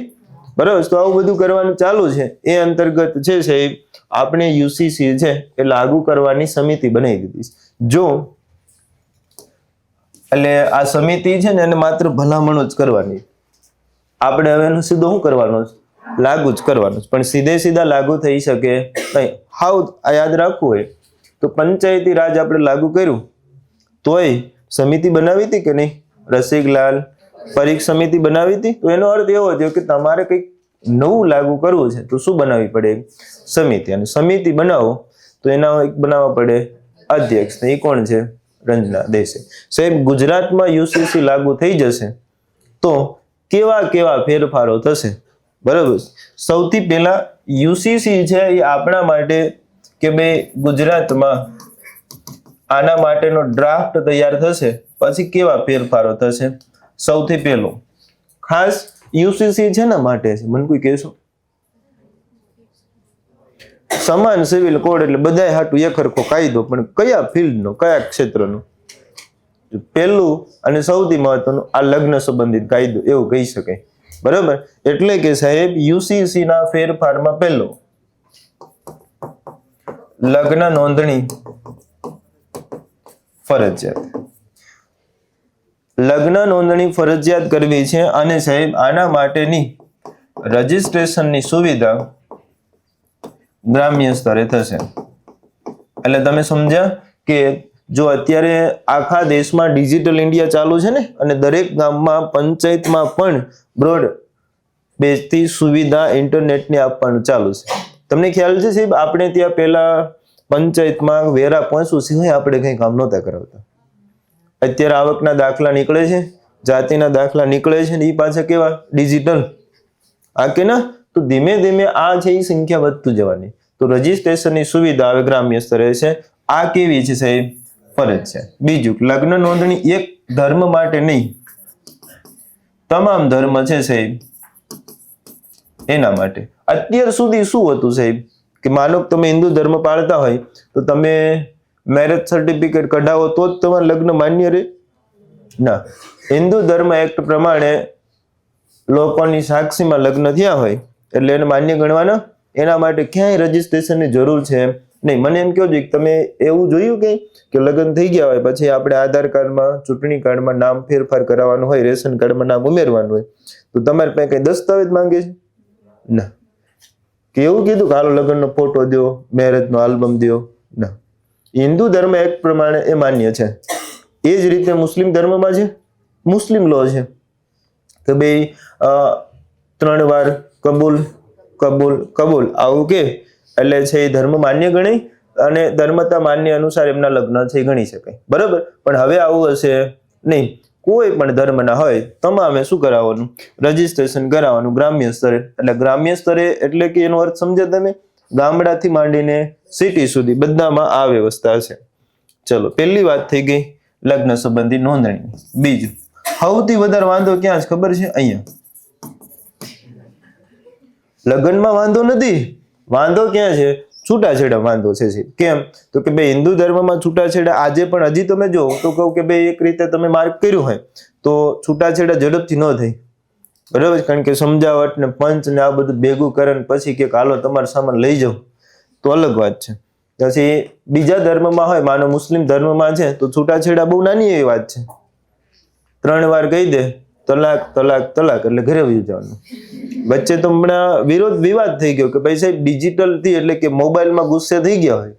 Speaker 1: બરાબર. તો આવું બધું કરવાનું ચાલુ છે. એ અંતર્ગત છે સાહેબ આપણે યુસીસી છે એ લાગુ કરવાની સમિતિ બનાવી દીધી. જો એટલે આ સમિતિ છે ને એને માત્ર ભલામણો જ કરવાની, આપણે હવે એનું સીધું શું કરવાનું છે? લાગુ જ કરવાનું છે. પણ સીધે સીધા લાગુ થઈ શકે નહીં. હાવ આ યાદ રાખવું હોય તો પંચાયતી રાજ આપણે લાગુ કર્યું તોય સમિતિ બનાવી હતી કે નહીં? રસિકલાલ પરીખ સમિતિ બનાવી હતી. તો એનો અર્થ એવો થયો કે તમારે કંઈક નવું લાગુ કરવું છે તો શું બનાવવી પડે? સમિતિ. અને સમિતિ બનાવો તો એના એક બનાવવા પડે અધ્યક્ષ. એ કોણ છે? રંજના દેસાઈ. સાહેબ ગુજરાતમાં યુસીસી લાગુ થઈ જશે તો કેવા કેવા ફેરફારો થશે? બરાબર. સૌથી પહેલા યુસીસી છે એ આપણા માટે કે ભાઈ ગુજરાતમાં આના માટેનો ડ્રાફ્ટ તૈયાર થશે, પછી કેવા ફેરફારો થશે? સૌથી પહેલું ખાસ યુસીસી છે ને માટે છે, મને કોઈ કહેશો? સમાન સિવિલ કોડ એટલે બધાય હાટું એક હરખો કાયદો, પણ કયા ફિલ્ડનો, કયા ક્ષેત્રનો? પહેલું અને સૌથી મહત્વનું આ લગ્ન સંબંધિત કાયદો એવું કહી શકાય. બરાબર. એટલે કે સાહેબ યુસીસી ના ફેરફારમાં પહેલો લગ્ન નોંધણી ફરજિયાત. લગ્ન નોંધણી ફરજિયાત કરવી છે અને સાહેબ આના માટેની રજીસ્ટ્રેશનની સુવિધા ગ્રામ્ય સ્તરે થશે. એટલે તમે સમજ્યા કે જો અત્યારે આખા દેશમાં ડિજિટલ ઇન્ડિયા ચાલુ છે ને, અને દરેક ગામમાં પંચાયતમાં પણ બ્રોડ બેઝથી સુવિધા ઇન્ટરનેટની આપવાનું ચાલુ છે. તમને ખ્યાલ છે સાહેબ આપણે ત્યાં પહેલા પંચાયતમાં વેરા પહોંચવું સિવાય આપણે કંઈ કામ નહોતા કરાવતા. અત્યારે આવકના દાખલા નીકળે છે, જાતિના દાખલા નીકળે છે ને એ પાછા કેવા? ડિજિટલ. આ કે ના? તો ધીમે ધીમે આ છે એ સંખ્યા વધતું જવાની. તો રજીસ્ટ્રેશનની સુવિધા હવે ગ્રામ્ય સ્તરે છે. આ કેવી છે સાહેબ? ફરજ છે. બીજું લગ્ન નોંધણી એક ધર્મ માટે નહીં, તમામ ધર્મ છે સાહેબ એના માટે. અત્યાર સુધી શું હતું સાહેબ કે માનો તમે હિન્દુ ધર્મ પાળતા હોય તો તમે મેરેજ સર્ટિફિકેટ કઢાવો તો જ તમારું લગ્ન માન્ય રહે? ના. હિન્દુ ધર્મ એક્ટ પ્રમાણે લોકોની સાક્ષીમાં લગ્ન થયા હોય એટલે એને માન્ય ગણવાના. એના માટે ક્યાંય રજીસ્ટ્રેશનની જરૂર છે નહીં. મને એમ કહો કે તમે એવું જોયું કે લગ્ન થઈ ગયા હોય પછી આપણે આધાર કાર્ડમાં, ચૂંટણી કાર્ડમાં નામ ફેરફાર કરાવવાનું હોય, રેશન કાર્ડમાં નામ ઉમેરવાનું હોય તો તમારે પાસે કઈ દસ્તાવેજ માંગે છે? ના. કે એવું કીધું કે હાલો લગ્નનો ફોટો દો, મેરેજનો આલ્બમ દો? ના. હિન્દુ ધર્મ એક્ટ પ્રમાણે એ માન્ય છે. એ જ રીતે મુસ્લિમ ધર્મમાં છે, મુસ્લિમ લો છે કે ભાઈ 3 વાર કબૂલ કબૂલ કબૂલ આવું કે એટલે છે એ ધર્મ માન્ય ગણાય અને ધર્મતા માન્ય અનુસાર એમના લગ્ન છે ગણી શકાય. બરાબર. પણ હવે આવું હશે નહીં. કોઈ પણ ધર્મના હોય તમામે શું કરાવવાનું? રજીસ્ટ્રેશન કરાવવાનું ગ્રામ્ય સ્તરે. એટલે ગ્રામ્ય સ્તરે એટલે કે એનો અર્થ સમજ્યા તમે? ગામડાથી માંડીને સિટી સુધી બધામાં આ વ્યવસ્થા છે. ચલો, પહેલી વાત થઈ ગઈ લગ્ન સંબંધી નોંધણી. બીજું, સૌથી વધારે વાંધો ક્યાં છે ખબર છે? અહીંયા. લગ્નમાં વાંધો નથી, વાંધો ક્યાં છે? છૂટાછેડા વાંધો છે. કેમ? તો કે ભાઈ હિન્દુ ધર્મમાં છૂટાછેડા આજે પણ હજી તમે જો તો કહું કે ભાઈ એક રીતે તમે માર્ક કર્યું હોય તો છૂટાછેડા ઝડપથી ન થાય, બરાબર? કારણ કે સમજાવટ ને પંચ ને આ બધું ભેગું કરે ને પછી કે હાલો તમારો સામાન લઈ જાઓ તો અલગ વાત છે. પછી બીજા ધર્મમાં હોય, માનો મુસ્લિમ ધર્મમાં છે તો છૂટાછેડા બહુ નાની એવી વાત છે. 3 વાર કહી દે તલાક તલાક તલાક એટલે ઘરે વયું જવાનું. વચ્ચે તો હમણાં વિવાદ થઈ ગયો કે ભાઈ સાહેબ ડિજિટલ થી એટલે કે મોબાઈલમાં ગુસ્સે થઈ ગયા હોય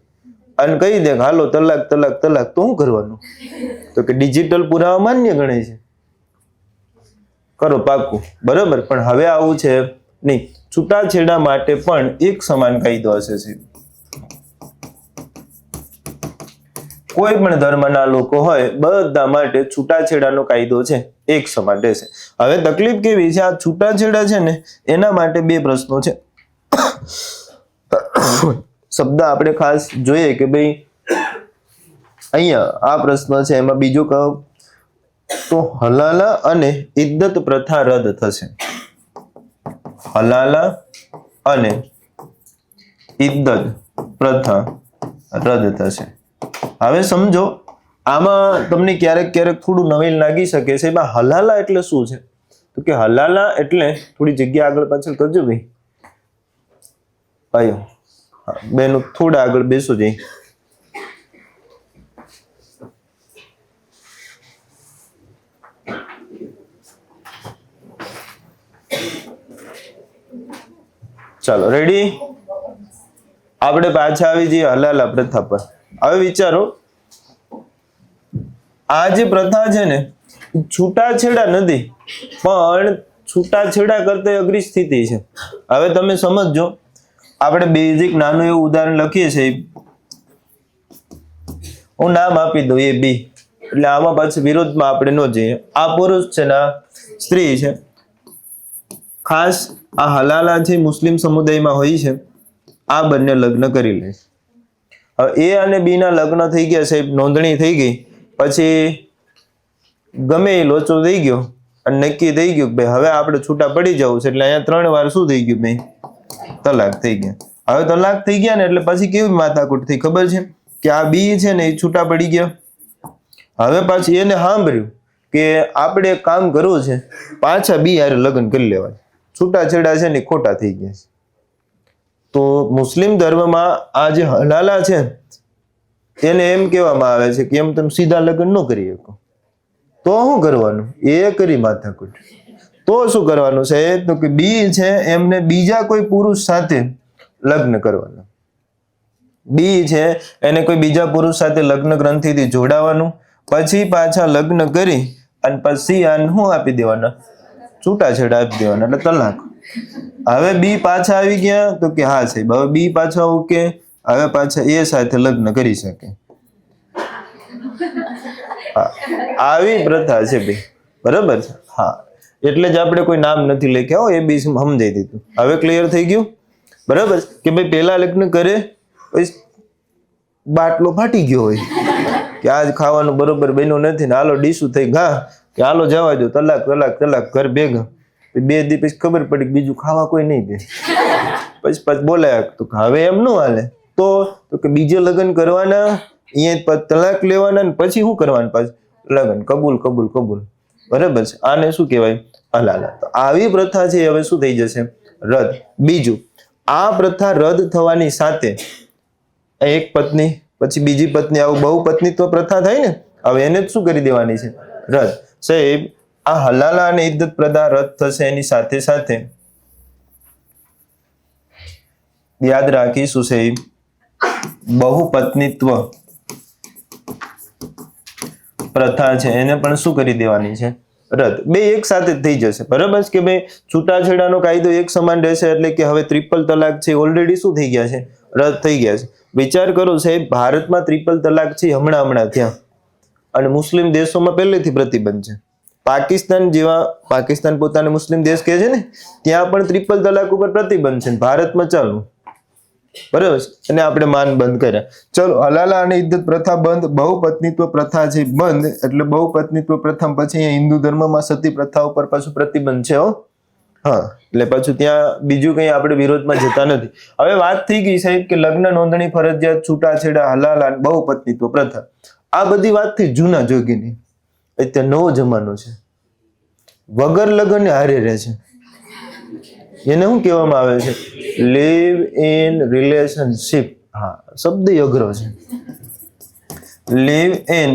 Speaker 1: અને કહી દે હાલો તલાક તલાક તલાક, તો શું કરવાનું? તો કે ડિજિટલ પુરાવા માન્ય ગણે છે, કરો પાકું, બરાબર? પણ હવે આવું છે નહીં. છૂટાછેડા માટે પણ એક સમાન કાયદો હશે. કોઈ પણ ધર્મના લોકો હોય બધા માટે છૂટાછેડાનો કાયદો છે એક સમાન રહેશે. હવે તકલીફ કેવી છે? આ છૂટાછેડા છે ને એના માટે 2 પ્રશ્નો છે. શબ્દ આપણે ખાસ જોઈએ કે ભાઈ અહીંયા આ પ્રશ્ન છે, એમાં બીજો કહો તો હલાલા અને ઇદ્દત પ્રથા રદ થશે. હલાલા અને ઇદ્દત પ્રથા રદ થશે. હવે સમજો, આમાં તમને ક્યારેક ક્યારેક થોડું નવીન લાગી શકે છે. એમાં હલાલા એટલે શું છે? તો કે હલાલા એટલે, થોડી જગ્યા આગળ પાછળ કરજો ભાઈ, ભાઈઓ બેનો થોડા આગળ બેસો જઈ. ચાલો, રેડી? આપણે પાછા આવી જઈએ હલાલા પ્રથા પર. હવે વિચારો, આ જે પ્રથા છે ને છૂટાછેડા નથી, પણ છૂટાછેડા કરતા અઘરી સ્થિતિ છે. હવે તમે સમજો, આપણે બેઝિક નાનું એવું ઉદાહરણ લખીએ છીએ. હું નામ આપી દઉં, એ બી, એટલે આમાં પાછું વિરોધમાં આપણે ન જઈએ. આ પુરુષ છે ને સ્ત્રી છે. ખાસ આ હલાલા છે મુસ્લિમ સમુદાયમાં હોય છે. આ બંને લગ્ન કરી લે. હવે એ અને બી ના લગ્ન થઈ ગયા સાહેબ, નોંધણી થઈ ગઈ, પછી ગમે એ લોચો થઈ ગયો અને નક્કી થઈ ગયું કે ભાઈ હવે આપણે છૂટા પડી જવું છે. એટલે અહીંયા 3 વાર શું થઈ ગયું ભાઈ? તલાક થઈ ગયા. હવે તલાક થઈ ગયા ને એટલે પછી કેવી માથાકૂટ થઈ ખબર છે? કે આ બી છે ને એ છૂટા પડી ગયા. હવે પાછી એને સાંભળ્યું કે આપણે એક કામ કરવું છે, પાછા બી હારે લગ્ન કરી લેવાય. છૂટાછેડા છે ને ખોટા થઈ ગયા છે. તો મુસ્લિમ ધર્મમાં આ જે હલાલા છે એને એમ કહેવામાં આવે છે કે એમ તમે સીધા લગ્ન ન કરી શકો. તો શું કરવાનું? એ કરી માથાકૂટ. તો શું કરવાનું છે? તો કે બી છે એમને બીજા કોઈ પુરુષ સાથે લગ્ન કરવાના. બી છે એને કોઈ બીજા પુરુષ સાથે લગ્ન ગ્રંથિથી જોડાવાનું, પછી પાછા લગ્ન કરી અને પછી આને શું આપી દેવાના? છૂટાછેડા આપી દેવાના, એટલે તલાક. હવે બી પાછા આવી ગયા તો કે હા સાહેબ, હવે બી પાછા ઓકે, હવે પાછા એ સાથે લગ્ન કરી શકે. આવી પ્રથા છે ભાઈ, બરાબર છે? હા, એટલે જ આપણે કોઈ નામ નથી લખ્યા, એ બી સમજાઈ દીધું. હવે ક્લિયર થઈ ગયું, બરાબર? કે ભાઈ પેલા લગ્ન કરે પછી બાટલો ફાટી ગયો હોય કે આજ ખાવાનું બરોબર બન્યું નથી ને હાલો ડીશું થઈ ઘા કે હાલો જવા દો, તલાક તલાક તલાક, ઘર ભેગા. 2 દી પછી ખબર પડી બીજું ખાવા કોઈ નહીં દે. પછી બોલાયા તો હવે એમ ન હાલે. તો કે બીજે લગ્ન કરવાના, અહીંયા તલાક લેવાના ને પછી શું કરવાનું? પાછું લગ્ન કબૂલ કબૂલ કબૂલ, બરાબર છે? આને શું કહેવાય? હલાલા. તો આવી પ્રથા છે હવે શું થઈ જશે? રદ. બીજું, આ પ્રથા રદ થવાની સાથે એક પત્ની પછી બીજી પત્ની, આવું બહુ પત્ની તો પ્રથા થાય ને, હવે એને જ શું કરી દેવાની છે? રદ. સાહેબ, આ હલાલા અને ઇદ્દત પ્રથા રદ થશે, એની સાથે સાથે યાદ રાખીશું સાહેબ, બહુપત્નીત્વ પ્રથા છે એને પણ શું કરી દેવાની છે? રદ. 2 એક સાથે થઈ જશે, બરાબર? કે ભાઈ છૂટાછેડાનો કાયદો એક સમાન રહેશે, એટલે કે હવે ટ્રિપલ તલાક છે ઓલરેડી શું થઈ ગયા છે? રદ થઈ ગયા છે. વિચાર કરો સાહેબ, ભારતમાં ટ્રિપલ તલાક છે હમણાં થયા, અને મુસ્લિમ દેશોમાં પહેલેથી પ્રતિબંધ છે. પાકિસ્તાન જેવા, પાકિસ્તાન પોતાને મુસ્લિમ દેશ કહે છે ને, ત્યાં પણ ટ્રિપલ તલાક ઉપર પ્રતિબંધ છે. ભારતમાં ચાલુ. બરાબર છે, અને આપણે માન બંધ કર્યા. ચલો, હલાલા અને ઇદ્દત પ્રથા બંધ, બહુપત્નીત્વ પ્રથા છે બંધ. એટલે બહુપત્નીત્વ પ્રથા પછી અહીંયા હિન્દુ ધર્મમાં સતી પ્રથા ઉપર પાછું પ્રતિબંધ છે. હા, એટલે પાછું ત્યાં બીજું કંઈ આપણે વિરોધમાં જતા નથી. હવે વાત થઈ ગઈ સાહેબ કે લગ્ન નોંધણી ફરજિયાત, છૂટાછેડા, હલાલા, બહુપત્નીત્વ પ્રથા. આ બધી વાત થઈ જૂના જોગીની. અત્યારે નવો જમાનો છે, વગર લગ્ન હારે રહે છે. એને શું કહેવામાં આવે છે? Live in relationship. હા, શબ્દ અઘરો છે. Live in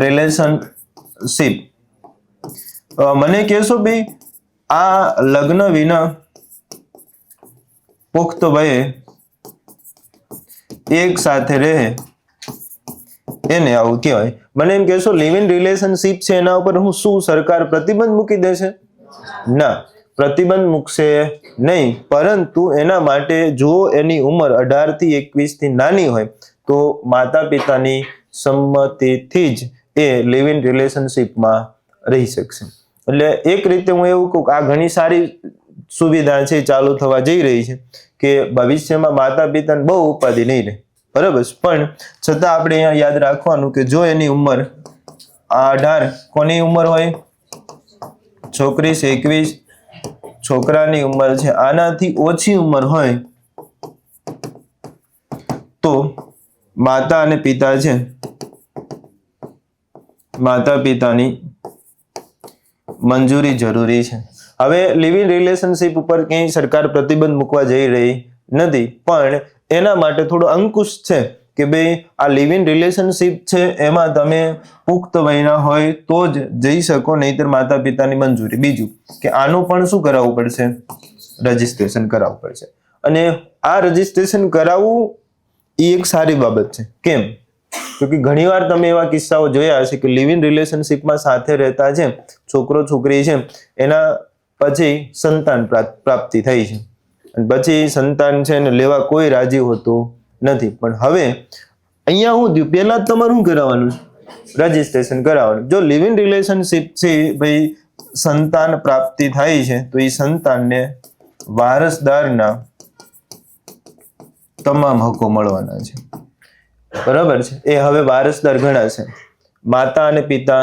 Speaker 1: relationship. મને કહેશો ભાઈ, આ લગ્ન વિના પુખ્ત વયે એક સાથે રહે એને આવું કહેવાય. મને એમ કહેશો લિવ ઇન રિલેશનશિપ છે એના ઉપર હું શું સરકાર પ્રતિબંધ મૂકી દેશે? ના, પ્રતિબંધ મૂકશે નહીં, પરંતુ એના માટે જો એની ઉંમર 18 થી 21 થી નાની હોય તો માતા પિતાની સંમતિથી જ એ લિવ ઇન રિલેશનશિપમાં રહી શકશે. એટલે એક રીતે હું એવું કહું કે આ ઘણી સારી સુવિધા છે, ચાલુ થવા જઈ રહી છે કે ભવિષ્યમાં માતા પિતાને બહુ ઉપાધિ નહીં રહે. બરાબર, પણ છતાં આપણે અહીંયા યાદ રાખવાનું કે જો એની ઉંમર 18, કોની ઉંમર હોય? છોકરી 21, છોકરાની ઉંમર છે આનાથી ઓછી ઉંમર હોય તો માતા અને પિતા છે, માતા પિતાની મંજૂરી જરૂરી છે. હવે લિવ ઇન રિલેશનશિપ ઉપર ક્યાંય સરકાર પ્રતિબંધ મૂકવા જઈ રહી નથી, પણ એના માટે થોડો અંકુશ છે કે ભાઈ આ લિવ ઇન રિલેશનશિપ છે એમાં તમે પુખ્ત વયના હોય તો જ જઈ શકો, નહીતર માતા પિતાની મંજૂરી. બીજું કે આનું પણ શું કરાવવું પડશે? રજીસ્ટ્રેશન કરાવવું પડશે. અને આ રજીસ્ટ્રેશન કરાવવું એ એક સારી બાબત છે. કેમ? કે ઘણીવાર તમે એવા કિસ્સાઓ જોયા હશે કે લિવ ઇન રિલેશનશિપમાં સાથે રહેતા છે છોકરો છોકરી છે, એના પછી સંતાન પ્રાપ્તિ થઈ છે, અને પછી સંતાન છે ને લેવા કોઈ રાજી હોતું નથી. પણ હવે અહીંયા શું થયું? પહેલા તમારે શું કરાવવાનું? રજીસ્ટ્રેશન કરાવવાનું. જો લિવ ઇન રિલેશનશિપ છે ભાઈ સંતાન પ્રાપ્તિ થાય છે તો એ સંતાનને વારસદારના તમામ હકો મળવાના છે. બરાબર છે, એ હવે વારસદાર ગણાશે માતા અને પિતા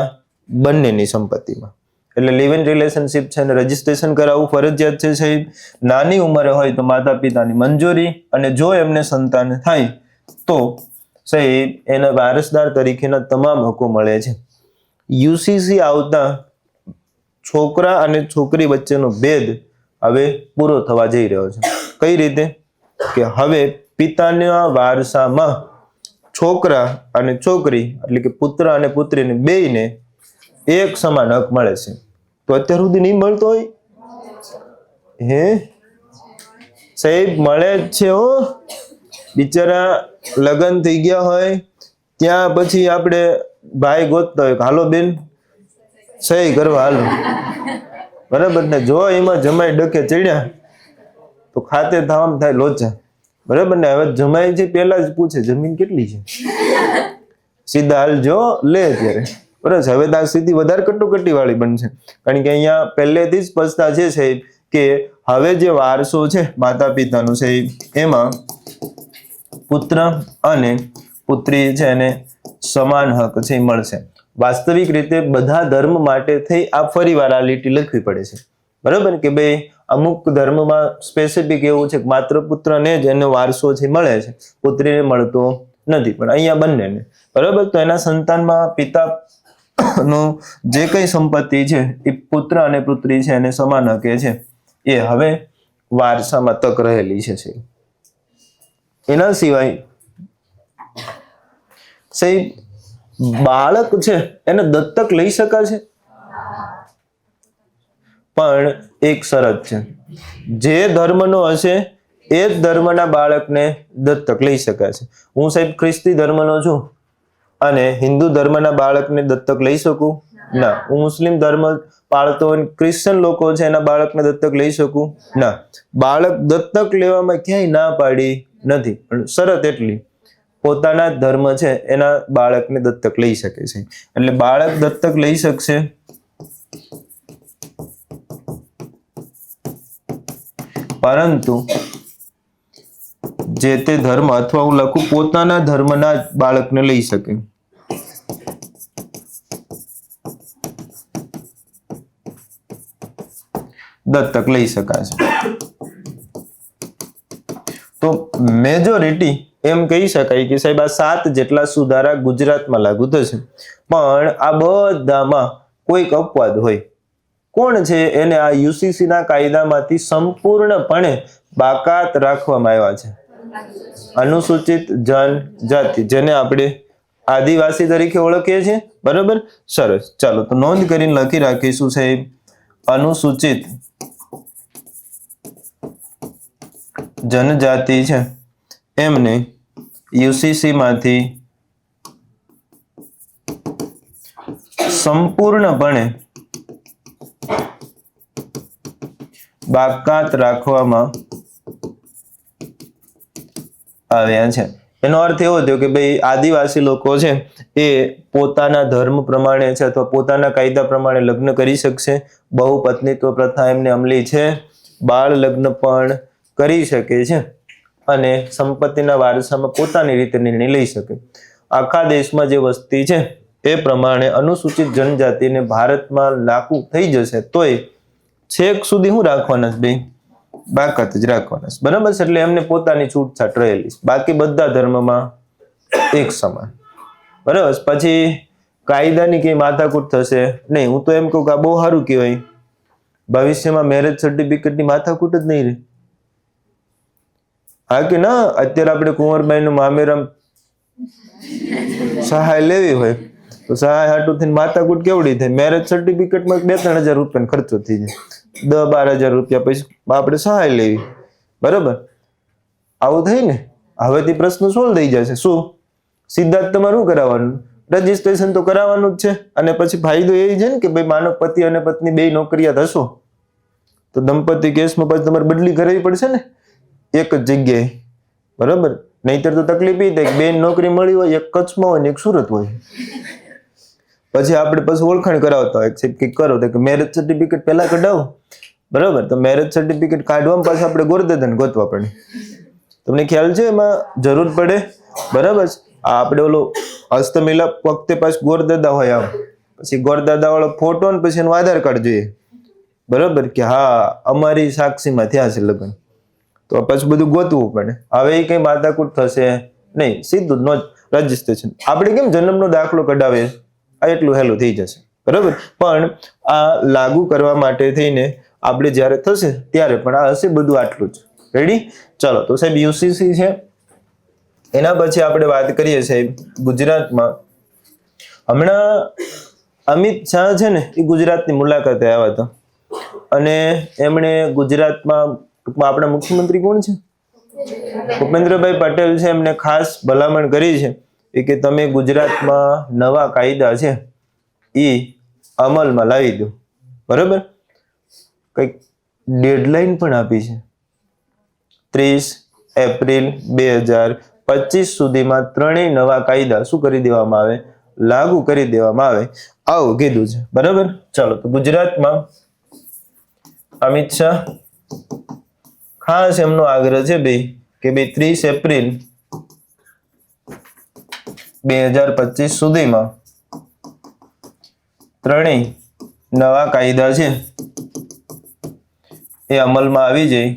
Speaker 1: બંનેની સંપત્તિમાં. એટલે લિવ ઇન રિલેશનશિપ છે ને રજીસ્ટ્રેશન કરાવવું ફરજિયાત છે સાહેબ. નાની ઉંમરે હોય તો માતા પિતાની મંજૂરી, અને જો એમને સંતાન થાય તો સાહેબ એના વારસદાર તરીકેના તમામ હકો મળે છે. યુસીસી આવતા છોકરા અને છોકરી વચ્ચેનો ભેદ હવે પૂરો થવા જઈ રહ્યો છે. કઈ રીતે? કે હવે પિતાના વારસામાં છોકરા અને છોકરી એટલે કે પુત્ર અને પુત્રીને બેયને એક સમાન હક મળે છે. તો અત્યાર સુધી નહીં મળતો હોય? હે સાહેબ, મળે જ છે હો. બિચારા લગ્ન થઈ ગયા હોય ત્યાં પછી આપણે ભાઈ ગોતતા હોય, હાલો બેન સહી કરવા હાલો. બરાબર ને? જો એમાં જમાઈ ડકે ચડ્યા તો ખાતે થવામાં થાય લોચા. બરાબર ને? હવે જમાઈ છે પેલા જ પૂછે જમીન કેટલી છે, સીધા હાલજો લે ત્યારે. બરાબર, હવે તો આ સ્થિતિ વધારે કટોકટી વાળી બનશે, કારણ કે અહીંયા પહેલેથી જ સ્પષ્ટતા છે સાહેબ કે હવે જે વારસો છે માતા પિતાનો સાહેબ એમાં પુત્ર અને પુત્રી છે એને સમાન હક છે મળશે. વાસ્તવિક રીતે બધા ધર્મ માટે થઈ આ ફરીવાર આ લીટી લખવી પડે છે. બરાબર કે ભાઈ અમુક ધર્મમાં સ્પેસિફિક એવું છે કે માત્ર પુત્રને જ એનો વારસો છે મળે છે, પુત્રીને મળતો નથી. પણ અહીંયા બંનેને બરાબર, તો એના સંતાનમાં પિતા નું જે કઈ સંપત્તિ છે એ પુત્ર અને પુત્રી છે એને સમાન હકે છે, એ હવે વારસામાં તક રહેલી છે. એના સિવાય સાહેબ બાળક છે એને દત્તક લઈ શકાશે, પણ એક શરત છે. જે ધર્મનો હશે એ જ ધર્મના બાળકને દત્તક લઈ શકાશે. હું સાહેબ ખ્રિસ્તી ધર્મનો છું અને હિન્દુ ધર્મના બાળકને દત્તક લઈ શકું? ના. હું મુસ્લિમ ધર્મ પાળતો હોય ક્રિશ્ચન લોકો છે એના બાળકને દત્તક લઈ શકું? ના. બાળક દત્તક લેવામાં ક્યાંય ના પાડી નથી, પણ શરત એટલી પોતાના ધર્મ છે એના બાળકને દત્તક લઈ શકે છે. એટલે બાળક દત્તક લઈ શકશે, પરંતુ જે તે ધર્મ અથવા હું લખું પોતાના ધર્મના બાળકને લઈ શકે. દત્તક લઈ શકાશે. તો મેજોરિટી એમ કહી શકાય કે સાહેબ આ 7 જેટલા સુધારા ગુજરાતમાં લાગુ થશે. પણ આ બધામાં કોઈક અપવાદ હોય. કોણ છે એને આ યુસીસી ના કાયદામાંથી સંપૂર્ણપણે બાકાત રાખવામાં આવ્યા છે? અનુસૂચિત જનજાતિ, જેને આપણે આદિવાસી તરીકે ઓળખીએ છીએ. બરાબર, સરસ. ચાલો તો નોંધ કરીને લખી રાખીશું સાહેબ, અનુસૂચિત જનજાતિ છે એમને યુસીસી માંથી સંપૂર્ણપણે બાકાત રાખવામાં આવ્યા છે. એનો અર્થ એવો થયો કે ભાઈ આદિવાસી લોકો છે એ પોતાના ધર્મ પ્રમાણે છે અથવા પોતાના કાયદા પ્રમાણે લગ્ન કરી શકશે. બહુપત્નીત્વ પ્રથા એમને અમલી છે. બાળ લગ્ન પણ કરી શકે છે અને સંપત્તિના વારસામાં પોતાની રીતે નિર્ણય લઈ શકે. આખા દેશમાં જે વસ્તી છે એ પ્રમાણે અનુસૂચિત જનજાતિને ભારતમાં લાગુ થઈ જશે તોય છેક સુધી હું રાખવાના છે ભાઈ? બાકાત જ રાખવાના છે. બરાબર છે. એટલે એમને પોતાની છૂટછાટ રહેલી છે. બાકી બધા ધર્મમાં એક સમાન. બરાબર. પછી કાયદાની કઈ માથાકૂટ થશે નહીં. હું તો એમ કહું કે આ બહુ સારું કહેવાય. ભવિષ્યમાં મેરેજ સર્ટિફિકેટની માથાકૂટ જ નહીં રહે. હા કે ના? અત્યારે આપણે કુંવરબાઈનું મામેરમ સહાય લેવી હોય તો સહાય હાટું થઈને માથાકૂટ કેવડી થાય? મેરેજ સર્ટિફિકેટમાં 2-3 હજાર રૂપિયાનો ખર્ચો થઈ જાય. 10-12 હજાર રૂપિયા પછી આપણે સહાય લેવી. બરાબર, આવું થાય ને. હવેથી પ્રશ્ન સોલ્વ થઈ જશે. શું? સીધા જ તમારે શું કરાવવાનું? રજીસ્ટ્રેશન તો કરાવવાનું જ છે. અને પછી ફાયદો એ છે ને કે ભાઈ માનો પતિ અને પત્ની 2 નોકરિયાત હશો તો દંપતી કેસમાં પછી તમારે બદલી કરવી પડશે ને એક જ જગ્યાએ. બરાબર, નહીતર તો તકલીફ એ થાય કે 2 નોકરી મળી હોય, એક કચ્છમાં હોય ને એક સુરત હોય. પછી આપણે પછી ઓળખાણ કરાવતા હોય કે કરો તો કે મેરેજ સર્ટિફિકેટ પહેલા કઢાવો. બરાબર, તો મેરેજ સર્ટિફિકેટ કાઢવામાં પાછું આપણે ગોરદાદાને ગોતવા પડે. તમને ખ્યાલ છે એમાં જરૂર પડે? બરાબર. આપણે ઓલો હસ્તમિલાપ વખતે પાછું ગોરદાદા હોય આમ, પછી ગોરદાદા વાળો ફોટો ને પછી એનું આધાર કાર્ડ જોઈએ. બરાબર, કે હા અમારી સાક્ષીમાં થયા છે લગ્ન. તો પછી બધું ગોતવું પડે. હવે એ કઈ માથાકૂટ થશે નહીં. સીધું નો રજીસ્ટ્રેશન. આપણે કેમ જન્મનો દાખલો કઢાવીએ આ એટલું હેલું થઈ જશે. બરાબર. પણ આ લાગુ કરવા માટે થઈને આપણે જ્યારે થશે ત્યારે પણ આ હશે બધું આટલું જ. રેડી? ચલો તો સાહેબ યુસીસી છે. એના પછી આપણે વાત કરીએ સાહેબ ગુજરાતમાં. હમણાં અમિત શાહ છે ને એ ગુજરાતની મુલાકાતે આવ્યા હતા અને એમણે ગુજરાતમાં આપણા મુખ્યમંત્રી કોણ છે? ભૂપેન્દ્રભાઈ પટેલ છે. એમને ખાસ ભલામણ કરી છે કે તમે ગુજરાતમાં નવા કાયદા છે એ અમલમાં લાવી દો. બરાબર. કંઈક ડેડલાઈન પણ આપી છે. 30 એપ્રિલ 2025 સુધીમાં 3 નવા કાયદા શું કરી દેવામાં આવે? લાગુ કરી દેવામાં આવે. આવું કીધું છે. બરાબર. ચાલો તો ગુજરાતમાં અમિત શાહ ખાસ એમનો આગ્રહ છે ભાઈ કે ભાઈ 30 એપ્રિલ 2025 સુધીમાં 3 નવા કાયદા છે એ અમલમાં આવી જાય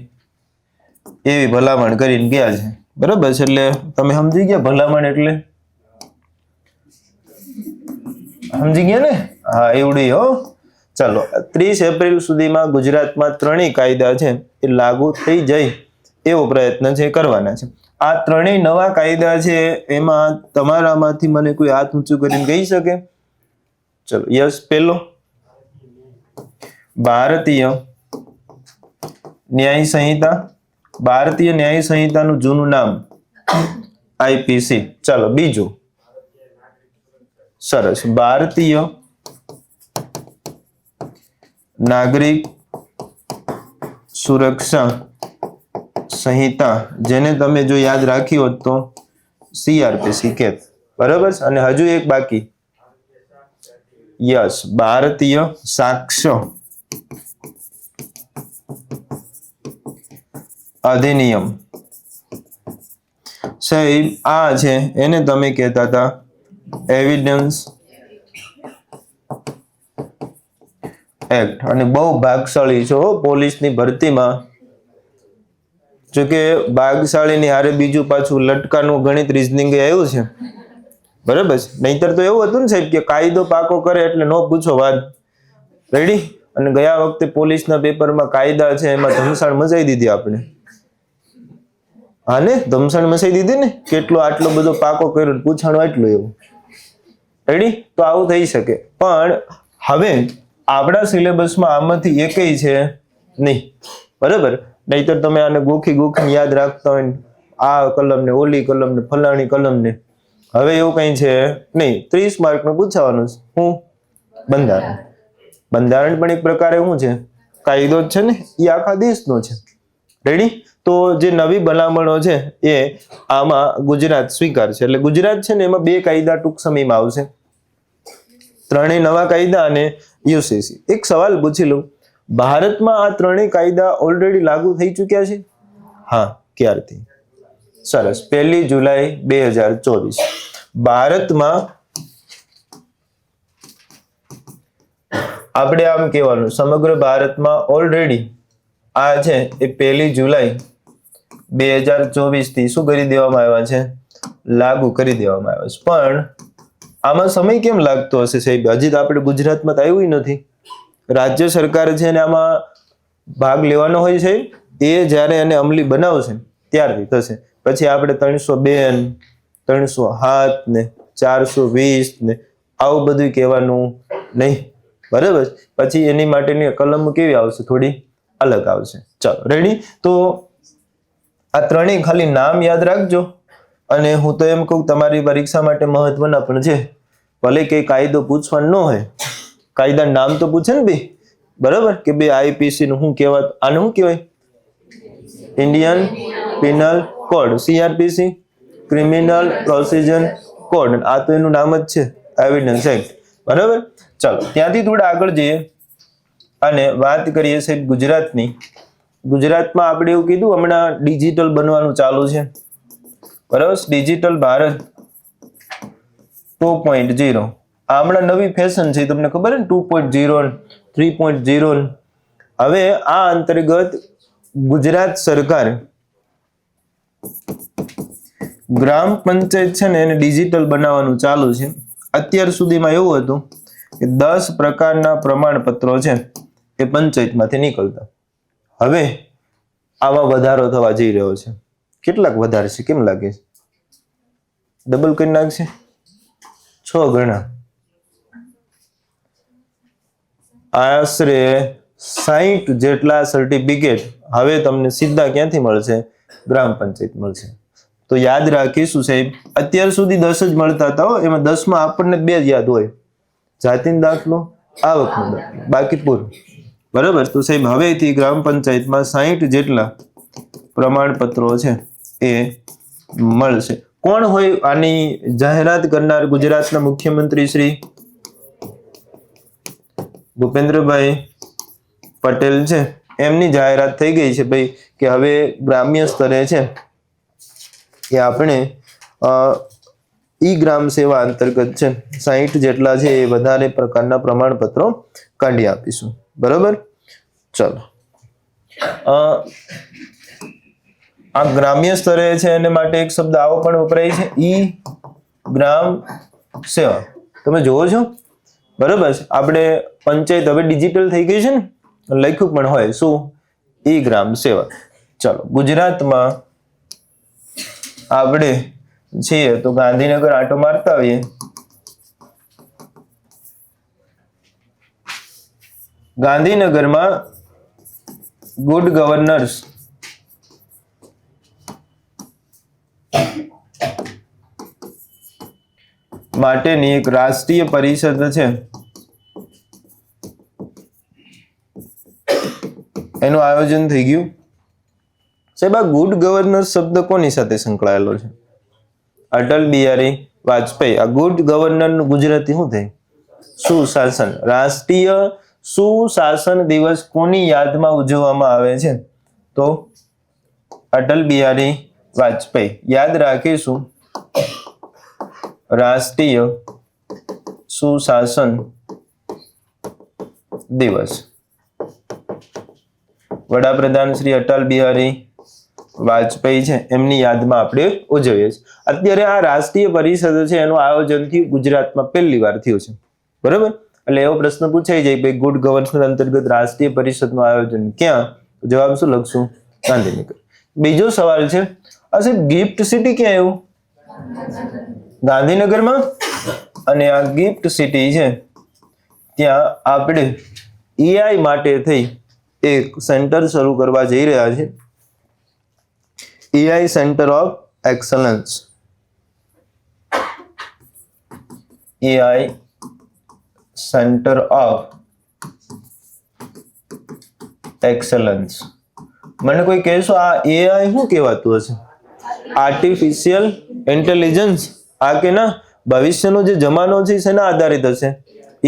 Speaker 1: એવી ભલામણ કરીને ગયા છે. બરાબર છે. એટલે તમે સમજી ગયા ભલામણ એટલે? સમજી ગયા ને? હા, એવડી હો. ચાલો 30 એપ્રિલ સુધીમાં ગુજરાતમાં 3 કાયદા છે એ લાગુ થઈ જાય એવો પ્રયત્ન છે કરવાના છે. આ 3 નવા કાયદા છે એમાં તમારામાંથી મને કોઈ હાથ ઊંચું કરીને કહી શકે? ચલો યસ. પહેલો, ભારતીય ન્યાય સંહિતા. ભારતીય ન્યાય સંહિતાનું જૂનું નામ આઈપીસી. ચાલો બીજું, સરસ, ભારતીય નાગરિક સુરક્ષા સંહિતા, જેને તમે જો યાદ રાખી હોત તો સીઆરપીસી કહેત. બરાબર. અને હજુ એક બાકી, યસ, ભારતીય સાક્ષ્ય અધિનિયમ. સાહેબ આ છે એને તમે કહેતા હતા એવિડન્સ એક્ટ, અને બહુ ભાગશાળી છો પોલીસની ભરતીમાં. જોકે ભાગશાળીની હારે બીજું પાછું લટકાનું ગણિત રીઝનિંગ આવ્યું છે, બરાબર છે. નહીતર તો એવું હતું ને સાહેબ કે કાયદો પાકો કરે એટલે નો પૂછો વાત. રેડી? અને ગયા વખતે પોલીસના પેપરમાં કાયદા છે એમાં ધમસાણ મચાઈ દીધી આપણે. હા ને, ધમસાણ મચાઈ દીધી ને, કેટલો આટલો બધો પાકો કર્યો, પૂછાણું આટલું એવું. રેડી? તો આવું થઈ શકે, પણ હવે આપણા સિલેબસમાં આમાંથી એકેય છે નહીં, બરાબર. નહીતર તમે આને ગોખી ગોખી યાદ રાખતા હોય, આ કલમ ને ઓલી કલમ ને ફલાણી કલમ ને. હવે એવું કઈ છે નહીં. 30 માર્કનું પૂછાવાનું છે. હું? બંધારણ. બંધારણ પણ એક પ્રકારે શું છે? કાયદો જ છે ને, એ આખા દેશનો છે. રેડી? તો જે નવી ભલામણો છે એ આમાં ગુજરાત સ્વીકારશે. એટલે ગુજરાત છે ને એમાં 2 કાયદા ટૂંક સમયમાં આવશે, 3 નવા કાયદા અને યુસીસી. એક સવાલ પૂછી લઉં, ભારતમાં આ 3 કાયદા ઓલરેડી લાગુ થઈ ચૂક્યા છે? હા. ક્યારથી? સરસ, 1 જુલાઈ 2024. ભારતમાં આપણે આમ કહેવાનું, સમગ્ર ભારતમાં ઓલરેડી આ છે એ 1 જુલાઈ 2024 થી શું કરી દેવામાં આવ્યા છે? લાગુ કરી દેવામાં આવ્યા છે. પણ આમાં સમય કેમ લાગતો હશે સાહેબ? હજી તો આપણે ગુજરાતમાં તો આવ્યું નથી. રાજ્ય સરકાર છે ને આમાં ભાગ લેવાનો હોય છે, એ જ્યારે એને અમલી બનાવશે ત્યારથી થશે. પછી આપણે 302 307 ને 420 ને આવું બધું કહેવાનું નહીં, બરાબર. પછી એની માટેની કલમ કેવી આવશે? થોડી અલગ આવશે. ચાલો રેડી? તો આ 3 ખાલી નામ યાદ રાખજો. અને હું તો એમ કહું તમારી પરીક્ષા માટે મહત્વના પણ છે. ભલે કે કાયદો પૂછવાનું ન હોય, કાયદા નામ તો પૂછે ને ભાઈ, બરાબર. કે ભાઈ આઈપીસી નું શું કહેવાય? આને શું કહેવાય? Indian penal code. CrPC criminal procedure code. આ તો એનું નામ જ છે, એવિડન્સ એક્ટ, બરાબર. ચાલો ત્યાંથી થોડા આગળ જઈએ અને વાત કરીએ સાહેબ ગુજરાતની. ગુજરાતમાં આપણે એવું કીધું હમણાં ડિજિટલ બનવાનું ચાલુ છે, બરાબર. ડિજિટલ ભારત 2.0 આ હમણાં નવી ફેશન છે, તમને ખબર છે ને? 2.0 3.0. હવે આ અંતર્ગત ગુજરાત સરકાર ગ્રામ પંચાયત છે ને એને ડિજિટલ બનાવવાનું ચાલુ છે. અત્યાર સુધીમાં એવું હતું કે 10 પ્રકારના પ્રમાણપત્રો છે એ પંચાયતમાંથી નીકળતા. હવે આમાં વધારો થવા જઈ રહ્યો છે. કેટલાક વધારે છે? કેમ લાગે છે? ડબલ કરી નાખશે? 6 ગણા. આશરે 60 જેટલા સર્ટિફિકેટ હવે તમને સીધા ક્યાંથી મળશે? ગ્રામ પંચાયત મળશે. તો યાદ રાખીશું સાહેબ, અત્યાર સુધી 10 જ મળતા હતા. એમાં 10 માં આપણને 2 જ યાદ હોય, જાતિનો દાખલો, આવકનો દાખલો, બાકી પૂરું, બરાબર. તો સાહેબ હવેથી ગ્રામ પંચાયતમાં 60 જેટલા પ્રમાણપત્રો છે એ મળશે. કોણ હોય આની જાહેરાત કરનાર? ગુજરાતના મુખ્યમંત્રી શ્રી ભૂપેન્દ્રભાઈ પટેલ છે, એમની જાહેરાત થઈ ગઈ છે ભાઈ કે હવે ગ્રામ્ય સ્તરે છે એ આપણે ઈ ગ્રામ સેવા અંતર્ગત છે 60 જેટલા છે એ વધારે પ્રકારના પ્રમાણપત્રો કાઢી આપીશું, બરાબર. ચલો આ ગ્રામ્ય સ્તરે છે એને માટે એક શબ્દ આવો પણ વપરાય છે, ઈ ગ્રામ સેવા. તમે જોવો છો, બરાબર. આપણે પંચાયત હવે ડિજિટલ થઈ ગઈ છે ને, લખ્યું પણ હોય શું? ઈ ગ્રામ સેવા. ચલો ગુજરાતમાં આપણે છીએ તો ગાંધીનગર આંટો મારતા આવીએ. ગાંધીનગરમાં ગુડ ગવર્નન્સ માટેની એક રાષ્ટ્રીય પરિષદ છે, એનું આયોજન થઈ ગયું. સાહેબ આ ગુડ ગવર્નન્સ શબ્દ કોની સાથે સંકળાયેલો છે? અટલ બિહારી વાજપેયી. આ ગુડ ગવર્નર નું ગુજરાતી શું થાય? સુશાસન. રાષ્ટ્રીય સુશાસન દિવસ કોની યાદમાં ઉજવવામાં આવે છે? તો અટલ બિહારી વાજપેયી. યાદ રાખીશું રાષ્ટ્રીય સુશાસન દિવસ. વડાપ્રધાન શ્રી અટલ બિહારી વાજપેયી છે એમની યાદમાં આપણે ઉજવીએ છીએ. અત્યારે આ રાષ્ટ્રીય પરિષદ છે એનું આયોજન થયું ગુજરાતમાં પહેલી વાર થયું છે. બરાબર, એટલે એવો પ્રશ્ન પૂછાઈ જાય કે ગુડ ગવર્નન્સ અંતર્ગત રાષ્ટ્રીય પરિષદનું આયોજન ક્યાં? જવાબ શું લખશું? ગાંધીનગર. બીજો સવાલ છે, આ સાહેબ ગિફ્ટ સિટી ક્યાં આવ્યું? ગાંધીનગરમાં. અને આ ગિફ્ટ સિટી છે ત્યાં આપણે એઆઈ માટે થઈ એક સેન્ટર શરૂ કરવા જઈ રહ્યા છે. AI centre of excellence. AI centre of excellence. મને કોઈ કહેશો આ એઆઈ શું કહેવાતું હશે? Artificial intelligence. આ કે ના ભવિષ્યનો જે જમાનો છે શેના આધારિત હશે?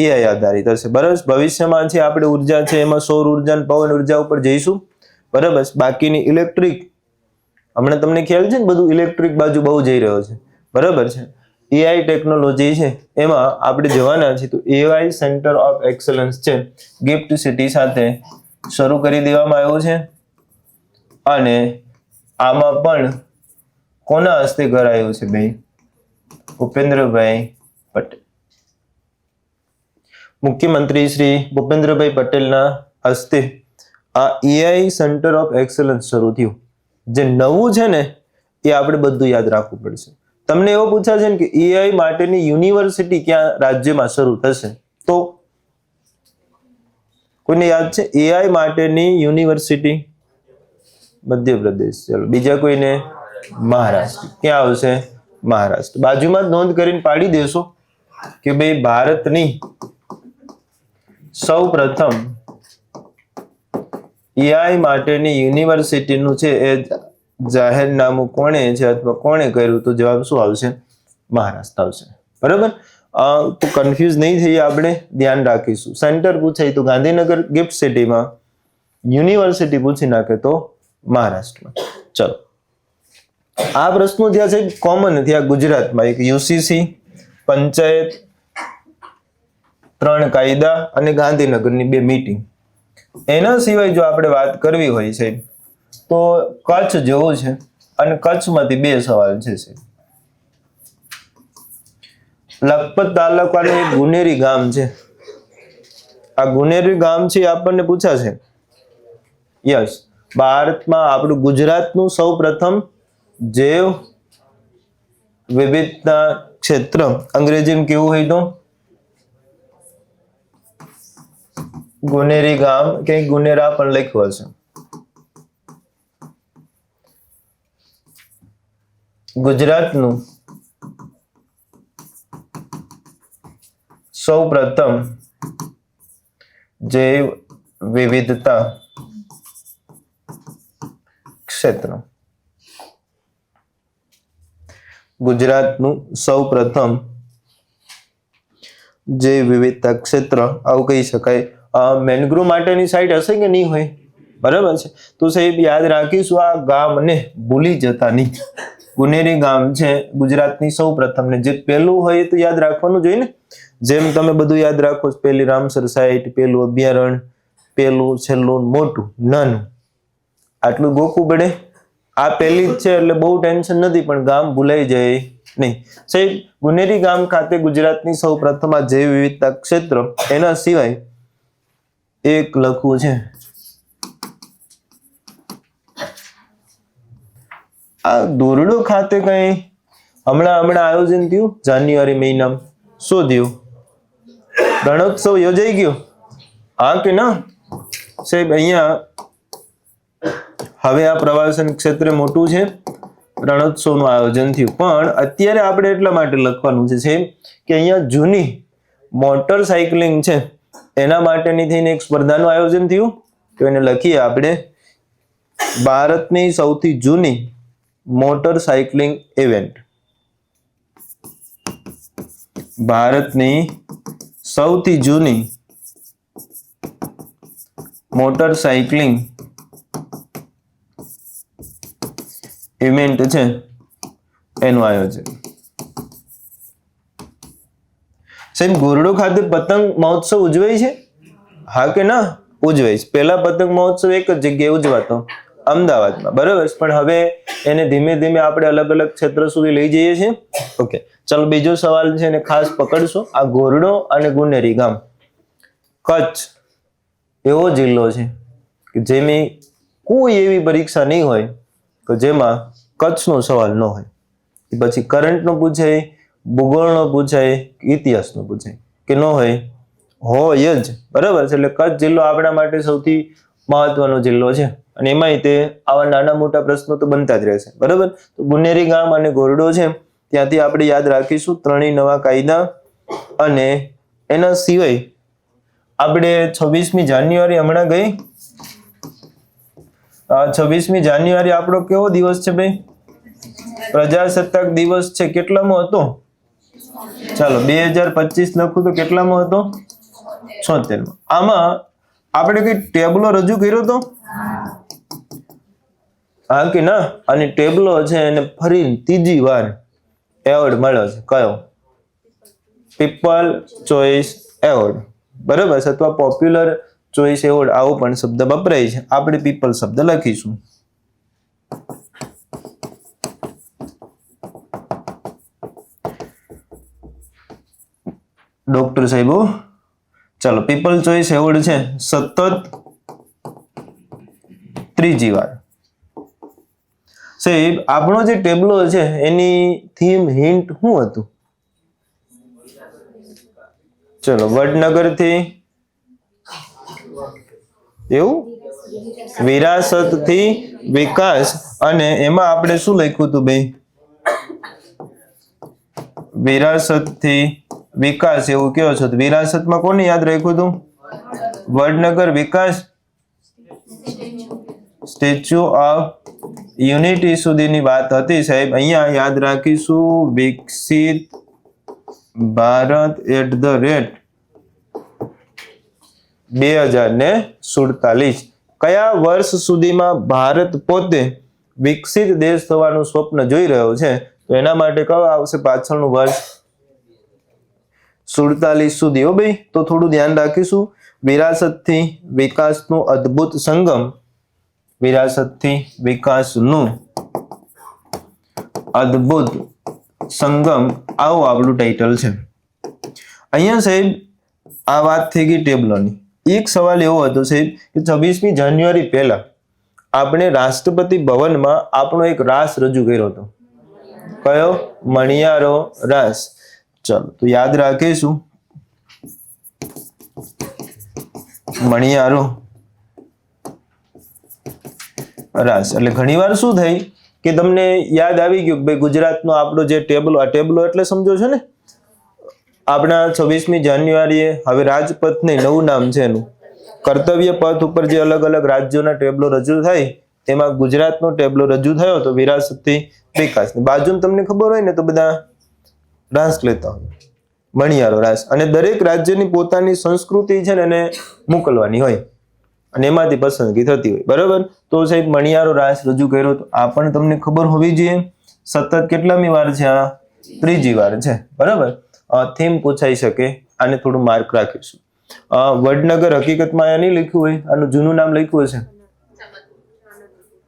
Speaker 1: એઆઈ આધારિત હશે. બરાબર, ભવિષ્યમાં છે આપણે ઉર્જા છે એમાં સૌર ઉર્જા અને પવન ઉર્જા ઉપર જઈશું. બરાબર, બાકીની ઇલેક્ટ્રિક, હમણાં તમને ખ્યાલ છે ને બધું ઇલેક્ટ્રિક બાજુ બહુ જઈ રહ્યો છે. બરાબર છે, એઆઈ ટેકનોલોજી છે એમાં આપણે જવાના છીએ. તો એઆઈ સેન્ટર ઓફ એક્સલન્સ છે ગિફ્ટ સિટી સાથે શરૂ કરી દેવામાં આવ્યું છે. અને આમાં પણ કોના હસ્તે કરાયું છે ભાઈ? ભૂપેન્દ્રભાઈ પટેલ. મુખ્યમંત્રી શ્રી ભૂપેન્દ્રભાઈ પટેલના હસ્તે આ એઆઈ સેન્ટર ઓફ એક્સલન્સ શરૂ થયું. જે નવું છે ને એ આપણે બધું યાદ રાખવું પડશે. તમને એવો પૂછાશે ને કે એઆઈ માટેની યુનિવર્સિટી ક્યાં રાજ્યમાં શરૂ થશે? તો કોઈને યાદ છે એઆઈ માટેની યુનિવર્સિટી? મધ્યપ્રદેશ. ચલો, બીજા કોઈને? મહારાષ્ટ્ર. ક્યાં આવશે? મહારાષ્ટ્ર. બાજુમાં જ નોંધ કરીને પાડી દેશો કે ભાઈ ભારતની સૌ પ્રથમ એઆઈ માટેની યુનિવર્સિટીનું છે એ જાહેરનામું કોણે છે અથવા કોણે કર્યું? તો જવાબ શું આવશે? મહારાષ્ટ્ર આવશે. બરાબર, તો કન્ફ્યુઝ નહીં થઈએ, આપણે ધ્યાન રાખીશું. સેન્ટર પૂછાય તો ગાંધીનગર ગિફ્ટ સિટીમાં, યુનિવર્સિટી પૂછી નાખે તો મહારાષ્ટ્રમાં. ચલો, આ પ્રશ્નો થયા છે કોમન થયા ગુજરાતમાં. એક યુસીસી, પંચાયત, 3 કાયદા અને ગાંધીનગરની 2 મીટિંગ. એના સિવાય જો આપણે વાત કરવી હોય છે તો કચ્છ જવું છે અને કચ્છમાંથી 2 સવાલ છે. લખપત તાલુકાનું એક ગુનેરી ગામ છે. આ ગુનેરી ગામ છે આપણને પૂછાશે. યસ, ભારતમાં આપણું ગુજરાતનું સૌ પ્રથમ જૈવ વિવિધતા ક્ષેત્ર, અંગ્રેજીમાં કેવું હોય તો ગુનેરી ગામ, કંઈક ગુનેરા પણ લખ્યું હશે. ગુજરાતનું સૌ પ્રથમ જૈવ વિવિધતા ક્ષેત્ર. ગુજરાતનું સૌ પ્રથમ જૈવ વિવિધતા ક્ષેત્ર આવું કહી શકાય. મેનગ્રોવ માટેની સાઇટ હશે કે નહીં હોય? બરાબર છે, તો સાહેબ યાદ રાખીશું આ ગામને ભૂલી જતા નહીં. ગુનેરી ગામ છે ગુજરાતની સૌ પ્રથમ, ને જે પહેલું હોય તો યાદ રાખવાનું જોઈએ ને. જેમ તમે બધું યાદ રાખો, પહેલી રામસર સાઇટ, પહેલું અભયારણ્ય, પહેલું, છેલ્લું, મોટું, નાનું, આટલું ગોખવું પડે. આ પહેલી જ છે એટલે બહુ ટેન્શન નથી, પણ ગામ ભૂલાઈ જાય નહીં. સાહેબ ગુનેરી ગામ ખાતે ગુજરાતની સૌ પ્રથમ આ જૈવ વિવિધતા ક્ષેત્ર. એના સિવાય એક લખવું છે, આ દોરડો ખાતે કઈ હમણાં આયોજન થયું જાન્યુઆરી મહિનામાં. શું થયું? રણોત્સવ યોજાઈ ગયો? હા કે ના? સાહેબ અહીંયા હવે આ પ્રવાસન ક્ષેત્ર મોટું છે, રણોત્સવનું આયોજન થયું. પણ અત્યારે આપણે એટલા માટે લખવાનું છે કે અહીંયા જૂની મોટર સાયકલિંગ છે એના માટેની થઈને એક સ્પર્ધાનું આયોજન થયું. તો એને લખીએ આપણે ભારતની સૌથી જૂની મોટર સાયકલિંગ ઇવેન્ટ. ભારતની સૌથી જૂની મોટર સાયકલિંગ ઇવેન્ટ છે એનું આયોજન. સાહેબ ગોરડો ખાતે પતંગ મહોત્સવ ઉજવાય છે? હા કે ના? ઉજવાય છે. પહેલા પતંગ મહોત્સવ એક જ જગ્યાએ ઉજવાતો, અમદાવાદમાં, બરાબર. પણ હવે એને ધીમે ધીમે આપણે અલગ અલગ ક્ષેત્ર સુધી લઈ જઈએ છીએ. ઓકે, ચાલો બીજો સવાલ છે એને ખાસ પકડશો. આ ગોરડો અને ગુનેરી ગામ કચ્છ એવો જિલ્લો છે કે જેની કોઈ એવી પરીક્ષા નહીં હોય કે જેમાં કચ્છનો સવાલ ન હોય. પછી કરંટનો પૂછાય, ભૂગોળનો પૂછાય, ઇતિહાસનો પૂછાય કે ન હોય જ, બરાબર છે. એટલે કચ્છ જિલ્લો આપણા માટે સૌથી મહત્વનો જિલ્લો છે અને એમાંય તે આવા નાના મોટા પ્રશ્નો તો બનતા જ રહેશે, બરાબર. તો ગુનેરી ગામ અને ગોરડો છે ત્યાંથી આપણે યાદ રાખીશું ત્રણેય નવા કાયદા. અને એના સિવાય આપણે 26મી જાન્યુઆરી હમણાં ગઈ, 26મી જાન્યુઆરી આપણો કેવો દિવસ છે ભાઈ? પ્રજાસત્તાક દિવસ છે. કેટલામો હતો? ચાલો 2025 લખું તો કેટલામો હતો? 76મો. આમાં આપણે કઈ ટેબલો રજૂ કર્યો તો? હા કે ના? અને ટેબલો છે એને ફરી ત્રીજી વાર એવોર્ડ મળ્યો છે. કયો? પીપલ ચોઇસ એવોર્ડ, બરાબર છે. અથવા પોપ્યુલર ચોઇસ એવોર્ડ આવો પણ શબ્દ વપરાય છે. આપણે પીપલ શબ્દ લખીશું. ડોક્ટર સાહેબો, ચાલો પીપલ ચોઇસ એવોર્ડ છે સતત ત્રીજી વાર. સાહેબ આપણો જે ટેબલો છે એની થીમ હિન્ટ શું હતું? ચલો વડનગર થી એવું વિરાસત થી વિકાસ. અને એમાં આપણે શું લખ્યું હતું ભાઈ? વિરાસત થી વિકાસ એવું કયો છો? વિરાસતમાં કોને યાદ રાખ્યું હતું? વડનગર વિકાસ સ્ટેચ્યુ ઓફ યુનિટી સુધીની વાત હતી સાહેબ. અહીંયા યાદ રાખીશું વિકસિત ભારત @2047. કયા વર્ષ સુધીમાં ભારત પોતે વિકસિત દેશ થવાનું સ્વપ્ન જોઈ રહ્યો છે? તો એના માટે કયો આવશે પાછળનું વર્ષ? 47 સુધી. હો ભાઈ, તો થોડું ધ્યાન રાખીશું. વિરાસતથી વિકાસનું અદ્ભુત સંગમ, વિરાસતથી વિકાસનું અદ્ભુત સંગમ, આવું આપણું ટાઇટલ છે. અહીંયા સાહેબ આ વાત થઈ ગઈ ટેબલોની. એક સવાલ એવો હતો સાહેબ કે 26મી જાન્યુઆરી પહેલા આપણે રાષ્ટ્રપતિ ભવનમાં આપણો એક રાસ રજૂ કર્યો હતો. કયો? મણિયારો રાસ. ચાલો તો યાદ રાખીશું મણિયારો રાસ. એટલે ઘણીવાર શું થાય કે તમને યાદ આવી ગયું કે ભાઈ ગુજરાતનો આપણો જે ટેબલો, આ ટેબલો એટલે સમજો છો ને આપણા 26મી જાન્યુઆરીએ હવે રાજપથ નહીં, નવું નામ છે એનું, કર્તવ્ય પથ ઉપર જે અલગ અલગ રાજ્યોના ટેબલો રજૂ થાય તેમાં ગુજરાતનો ટેબલો રજૂ થયો તો વિરાસતથી વિકાસ. બાજુમાં તમને ખબર હોય ને તો બધા રાસ લેતા હોય, મણિયારો રાસ. અને દરેક રાજ્યની પોતાની સંસ્કૃતિ છે ને એને મોકલવાની હોય અને એમાંથી પસંદગી થતી હોય, બરાબર. તો સાહેબ મણિયારો રાસ રજૂ કર્યો તો આ પણ તમને ખબર હોવી જોઈએ. સતત કેટલામી વાર છે? આ ત્રીજી વાર છે, બરાબર. થીમ પૂછાઈ શકે, આને થોડું માર્ક રાખીશું. વડનગર હકીકતમાં અહીંયા નહીં લખ્યું હોય, આનું જૂનું નામ લખ્યું હશે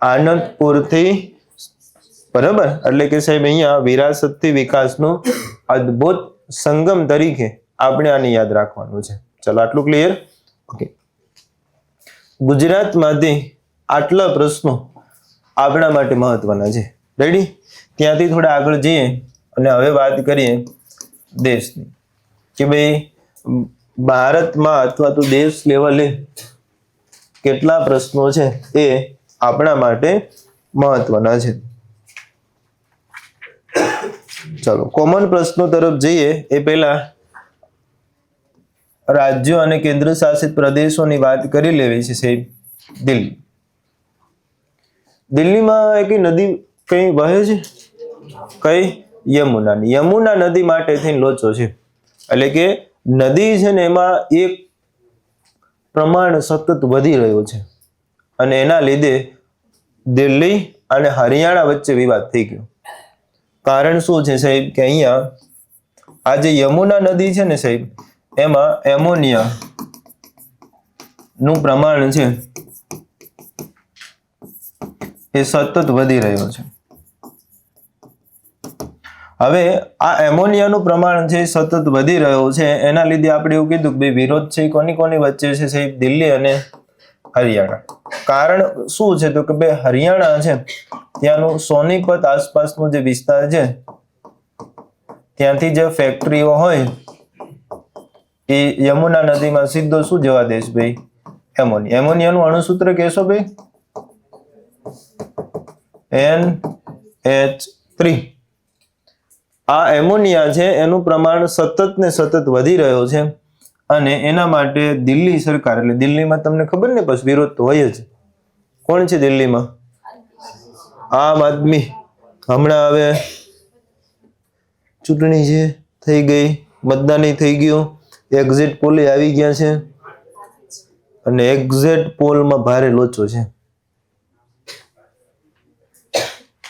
Speaker 1: આનંદપુરથી, બરાબર. એટલે કે સાહેબ અહીંયા વિરાસતથી વિકાસનું અદ્ભુત સંગમ તરીકે આપણે આને યાદ રાખવાનું છે. ચલો આટલું ક્લિયર? ઓકે. ગુજરાતમાંથી આટલા પ્રશ્નો આપણા માટે મહત્વના છે. રેડી? ત્યાંથી થોડા આગળ જઈએ અને હવે વાત કરીએ દેશની કે ભાઈ ભારતમાં અથવા તો દેશ લેવલે કેટલા પ્રશ્નો છે એ આપણા માટે મહત્વના છે. ચલો કોમન પ્રશ્નો તરફ જઈએ એ પહેલા રાજ્યો અને કેન્દ્ર શાસિત પ્રદેશોની વાત કરી લેવી છે સાહેબ. દિલ્હી. દિલ્હીમાં એક નદી કઈ વહે છે? કઈ? યમુનાની. યમુના નદી માટે થઈને લોચો છે. એટલે કે નદી છે ને એમાં એક પ્રમાણ સતત વધી રહ્યું છે અને એના લીધે દિલ્હી અને હરિયાણા વચ્ચે વિવાદ થઈ ગયો. કારણ શું છે સાહેબ કે અહીંયા આ જે યમુના નદી છે ને સાહેબ, એમાં એમોનિયા નું પ્રમાણ છે એ સતત વધી રહ્યો છે. હવે આ એમોનિયાનું પ્રમાણ છે સતત વધી રહ્યો છે, એના લીધે આપણે એવું કીધું કે ભાઈ વિરોધ છે કોની કોની વચ્ચે છે સાહેબ? દિલ્હી અને હરિયાણા. કારણ શું છે તો કે ભાઈ હરિયાણા છે ત્યાંનું સોનીપત આસપાસનો જે વિસ્તાર છે ત્યાંથી જે ફેક્ટરીઓ હોય એ યમુના નદીમાં સીધો શું જવા દેશ ભાઈ? એમોનિયા. એમોનિયાનું અણુસૂત્ર કહેશો ભાઈ? NH3. આ એમોનિયા છે એનું પ્રમાણ સતત ને સતત વધી રહ્યો છે અને એના માટે દિલ્હી સરકાર, એટલે દિલ્હીમાં તમને ખબર ને પછી વિરોધ તો હોય જ. કોણ છે દિલ્હીમાં? આમ આદમી. હમણાં હવે ચૂંટણી છે થઈ ગઈ, મતદાન થઈ ગયું, એક્ઝિટ પોલ આવી ગયા છે અને એક્ઝિટ પોલમાં ભારે લોચો છે.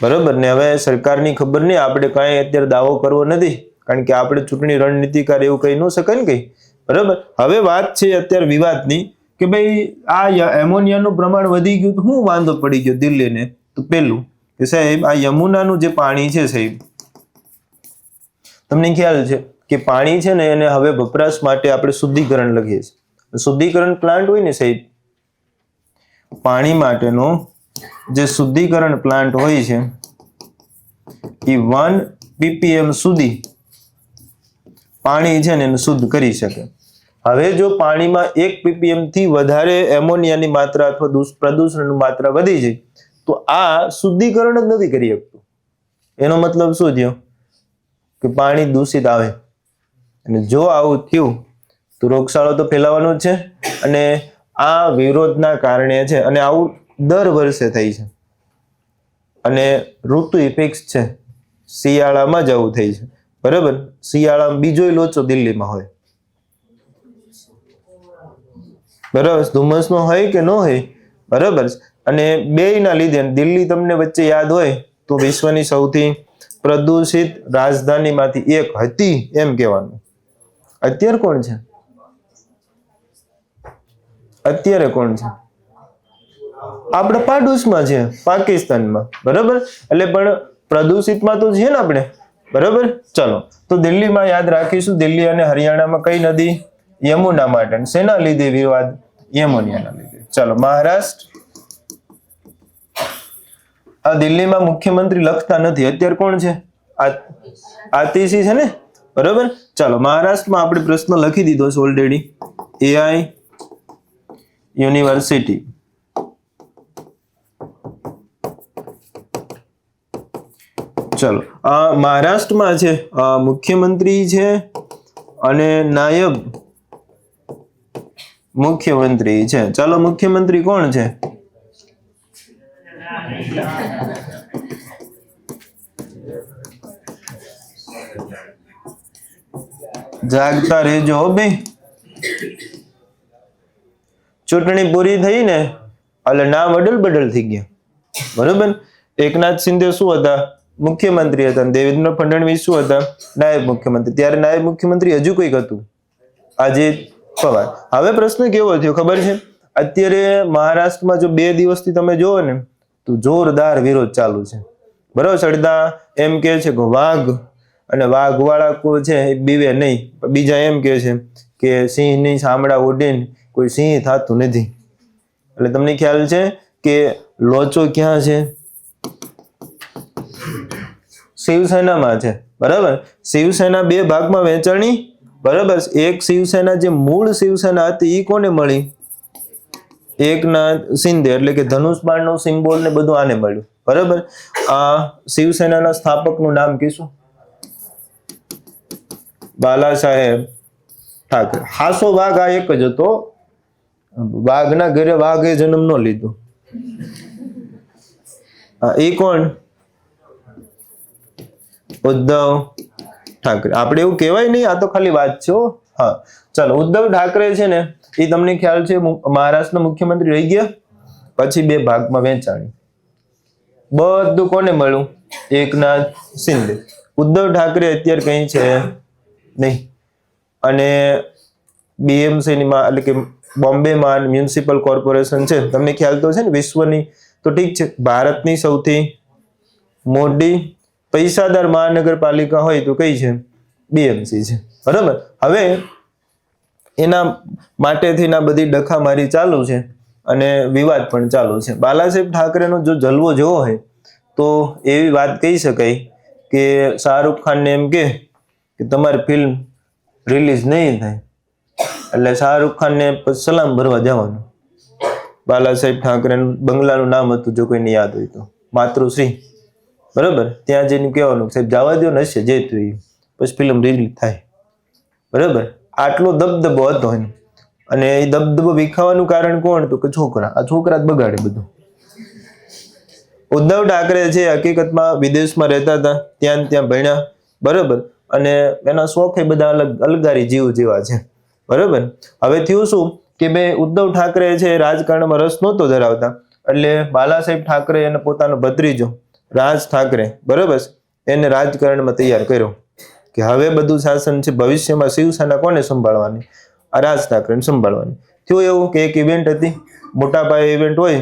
Speaker 1: બરોબર ને? હવે સરકારની ખબર નહીં, આપણે કાંઈ અત્યારે દાવો કરવો નથી કારણ કે આપણે ચૂંટણી રણનીતિકાર એવું કહી ન શકાય ને કઈ. બરોબર. હવે વાત છે અત્યારે વિવાદની કે ભાઈ આ એમોનિયાનું પ્રમાણ વધી ગયું તો શું વાંધો પડી ગયો દિલ્હીને? તો પેલું કે સાહેબ આ યમુનાનું જે પાણી છે સાહેબ, તમને ખ્યાલ છે કે પાણી છે ને એને હવે વપરાશ માટે આપણે શુદ્ધિકરણ લખીએ છીએ. શુદ્ધિકરણ પ્લાન્ટ હોય ને સાહેબ, પાણી માટેનો જે શુદ્ધિકરણ પ્લાન્ટ હોય છે એ 1 ppm સુધી પાણી છે ને એને શુદ્ધ કરી શકે. હવે જો પાણીમાં 1 ppm થી વધારે એમોનિયાની માત્રા અથવા પ્રદૂષણની માત્રા વધી જાય તો આ શુદ્ધિકરણ જ નથી કરી શકતું. એનો મતલબ શું થયો કે પાણી દૂષિત આવે. અને જો આવું થયું તો રોગચાળો તો ફેલાવાનો જ છે અને આ વિરોધના કારણે છે અને આવું દર વર્ષે થઈ છે અને ઋતુ ફિક્સ છે, શિયાળામાં જ આવું થઈ છે. બરાબર. શિયાળામાં બીજો લોચો દિલ્હીમાં હોય. બરાબર. ધુમ્મસનો હોય કે ન હોય? બરાબર. અને બેયના લીધે દિલ્હી તમને વચ્ચે યાદ હોય તો વિશ્વની સૌથી પ્રદૂષિત રાજધાનીમાંથી એક હતી એમ કહેવાનું. અત્યારે કોણ છે? અત્યારે કોણ છે? આપણે પાડોશમાં છે, પાકિસ્તાનમાં. બરાબર. એટલે પણ પ્રદૂષિતમાં તો છે ને આપણે. બરાબર. ચલો તો દિલ્હીમાં યાદ રાખીશું, દિલ્હી અને હરિયાણામાં કઈ નદી? યમુના માટે. શેના લીધે વિવાદ? યમુનાના લીધે. ચલો મહારાષ્ટ્ર. આ દિલ્હીમાં મુખ્યમંત્રી લખતા નથી, અત્યારે કોણ છે? આતિશી છે ને. બરાબર. ચાલો મહારાષ્ટ્રમાં આપણે પ્રશ્ન લખી દીધો છે ઓલરેડી. AI university. ચલો મહારાષ્ટ્રમાં છે મુખ્યમંત્રી છે અને નાયબ મુખ્યમંત્રી છે. ચાલો મુખ્યમંત્રી કોણ છે? જાગતા રહેજો ભાઈ. ચૂંટણી પૂરી થઈ ને એટલે નામ અડલ બડલ થઈ ગયા. બરોબર. એકનાથ શિંદે શું હતા? મુખ્યમંત્રી હતા. દેવેન્દ્ર ફડણવીસ શું હતા? નાયબ મુખ્યમંત્રી. ત્યારે નાયબ મુખ્યમંત્રી હજુ કોઈક હતું, અજીત પવાર. હવે પ્રશ્ન કેવો થયો ખબર છે? અત્યારે મહારાષ્ટ્રમાં જો 2 દિવસથી તમે જોવો ને તો જોરદાર વિરોધ ચાલુ છે. બરોબર. સડદા એમ કે છે કે વાઘ અને વાઘવાળા કો છે એ બીવે નહીં, બીજા એમ કે છે કે સિંહની ચામડા ઉડીને કોઈ સિંહ થતું નથી. એટલે તમને ખ્યાલ છે કે લોચો ક્યાં છે? શિવસેનામાં છે. બરાબર. શિવસેના 2 ભાગમાં વહેંચાણી. બરાબર. એક શિવસેના જે મૂળ શિવસેના હતી એ કોને મળી? એકનાથ શિંદે. એટલે કે ધનુષ બાણનો સિમ્બોલ ને બધું આને મળ્યું. બરાબર. આ શિવસેનાના સ્થાપકનું નામ કીશું? બાલા સાહેબ ઠાકરે. હાસો વાઘ આ એક જ હતો. વાઘના ઘરે વાઘે જન્મ ન લીધો. એ કોણ? ઉદ્ધવ ઠાકરે. આપણે એવું કહેવાય નહીં, આ તો ખાલી વાત છે. હા ચાલો. ઉદ્ધવ ઠાકરે છે ને એ તમને ખ્યાલ છે મહારાષ્ટ્રના મુખ્યમંત્રી રહી ગયા, પછી 2 ભાગમાં વહેંચાણી. બધું કોને મળ્યું? એકનાથ શિંદે. ઉદ્ધવ ઠાકરે અત્યારે કઈ છે નહીં. અને BMC ની માં એટલે કે બોમ્બેમાં મ્યુનિસિપલ કોર્પોરેશન છે, તમને ખ્યાલ તો છે ને વિશ્વની, તો ઠીક છે, ભારતની સૌથી મોટી પૈસાદાર મહાનગરપાલિકા હોય તો કઈ છે? BMC છે, બરાબર. હવે એના માટેથી ના બધી ડખામારી ચાલુ છે અને વિવાદ પણ ચાલુ છે. બાલાસાહેબ ઠાકરેનો જો જલવો જોવો હોય તો એવી વાત કહી શકાય કે શાહરુખ ખાનને એમ કે તમારી ફિલ્મ રિલીઝ નહીં થાય એટલે શાહરુખ ખાનને સલામ ભરવા જવાનું. બાલાસાહેબ ઠાકરેનું બંગલાનું નામ હતું, જો કોઈને યાદ હોય તો, માતૃશ્રી, બરાબર. ત્યાં જઈને કહેવાનું સાહેબ જવા દો ને, હશે જે થયું પછી ફિલ્મ રિલીઝ થાય, બરાબર. આટલો દબદબો હતો એમ. અને એ દબદબો વિખાવાનું કારણ કોણ? તો કે છોકરા. આ છોકરા જ બગાડે બધું. ઉદ્ધવ ઠાકરે છે હકીકતમાં વિદેશમાં રહેતા હતા, ત્યાં ભણ્યા, બરાબર. અને એના શોખ એ બધા અલગારી જીવ જેવા છે, બરાબર. હવે થયું શું કે ભાઈ ઉદ્ધવ ઠાકરે છે રાજકારણમાં રસ નહોતો ધરાવતા, એટલે બાલાસાહેબ ઠાકરે અને પોતાનો ભત્રીજો રાજ ઠાકરે, બરાબર, એને રાજકારણમાં તૈયાર કર્યો કે હવે બધું શાસન છે ભવિષ્યમાં શિવસેના કોને સંભાળવાની? આ રાજ ઠાકરેને સંભાળવાની. થયું એવું કે એક ઇવેન્ટ હતી, મોટા પાયે ઇવેન્ટ હોય,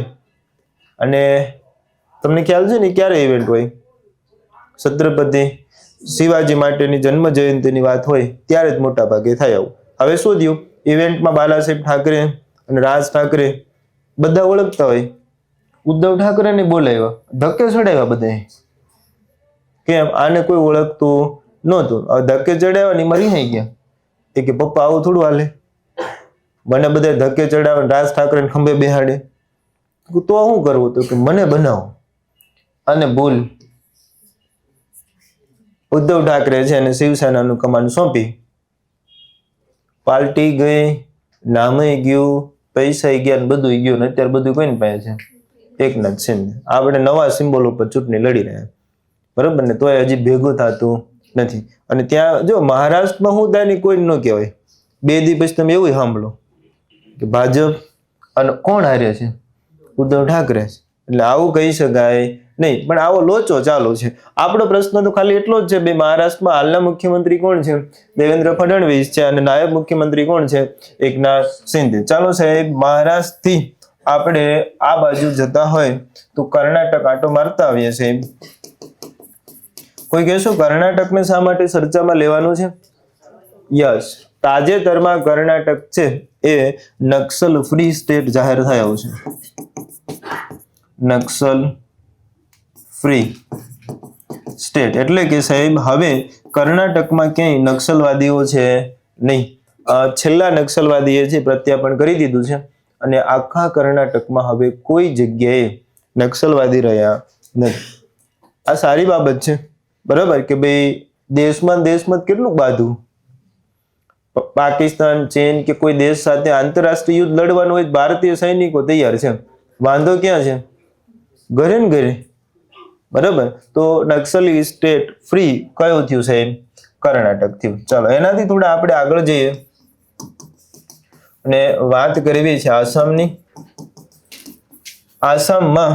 Speaker 1: અને તમને ખ્યાલ છે ને ક્યારે ઇવેન્ટ હોય? છત્રપતિ શિવાજી માટેની જન્મ જયંતિની વાત હોય ત્યારે જ મોટા ભાગે થાય આવું. હવે શું થયું? ઇવેન્ટમાં બાલાસાહેબ ઠાકરે અને રાજ ઠાકરે બધા ઓળખતા હોય. ઉદ્ધવ ઠાકરેને બોલાવ્યા, ધક્કે ચડાવ્યા બધા. કેમ? આને કોઈ ઓળખતું નહોતું. હવે ધક્કે ચડાવ્યા ને મરી થઈ ગયા. એ કે પપ્પા આવું થોડું હાલે, મને બધા ધક્કે ચડાવે, રાજ ઠાકરે ખંભે બેહાડે, તો શું કરવું? તો કે મને બનાવો. અને ભૂલ ઉદ્ધવ ઠાકરે છે અને શિવસેનાનું કમાન સોંપી. પાર્ટી ગઈ, નામે ગયું, પૈસા ગયા, બધું ગયું. અત્યારે બધું કોઈને પાસે છે? એકનાથ શિંદે. આપણે નવા સિમ્બોલ ઉપર ચૂંટણી લડી રહ્યા, બરાબર ને, તોય હજી ભેગું થતું નથી. અને ત્યાં જો મહારાષ્ટ્રમાં શું થાય ને કોઈ ન કહેવાય. 2 દિવસ તમે એવું સાંભળો કે ભાજપ અને કોણ હારે છે? ઉદ્ધવ ઠાકરે. એટલે આવું કહી શકાય નહીં. પણ આવો લોચો ચાલુ છે. આપણો પ્રશ્ન તો ખાલી એટલો જ છે, બે મહારાષ્ટ્રમાં હાલના મુખ્યમંત્રી કોણ છે? દેવેન્દ્ર ફડણવીસ છે. અને નાયબ મુખ્યમંત્રી કોણ છે? એકનાથ શિંદે. ચાલો સાહેબ, મહારાષ્ટ્રથી આપણે આ બાજુ જતા હોય તો કર્ણાટક આટો મારતા આવીએ સાહેબ. કોઈ કહેશો કર્ણાટકને શા માટે ચર્ચામાં લેવાનું છે? યસ, તાજેતરમાં કર્ણાટક છે એ નક્સલ ફ્રી સ્ટેટ જાહેર થયું છે. નક્સલ ફ્રી સ્ટેટ એટલે કે સાહેબ હવે કર્ણાટકમાં ક્યાંય નક્સલવાદીઓ છે નહીં. છેલ્લા નક્સલવાદીએ જે પ્રત્યાર્પણ કરી દીધું છે અને આખા કર્ણાટકમાં હવે કોઈ જગ્યાએ નક્સલવાદી રહ્યા નથી. આ સારી બાબત છે, બરાબર, કે ભાઈ દેશમાં કેટલું બાંધવું. પાકિસ્તાન, ચીન કે કોઈ દેશ સાથે આંતરરાષ્ટ્રીય યુદ્ધ લડવાનું હોય, ભારતીય સૈનિકો તૈયાર છે. વાંધો ક્યાં છે? ઘરે ને ઘરે, બરાબર. તો નક્સલી સ્ટેટ ફ્રી કયું થયું સાહેબ? કર્ણાટક થયું. ચાલો એનાથી થોડા આપણે આગળ જઈએ અને વાત કરવી છે આસામની. આસામમાં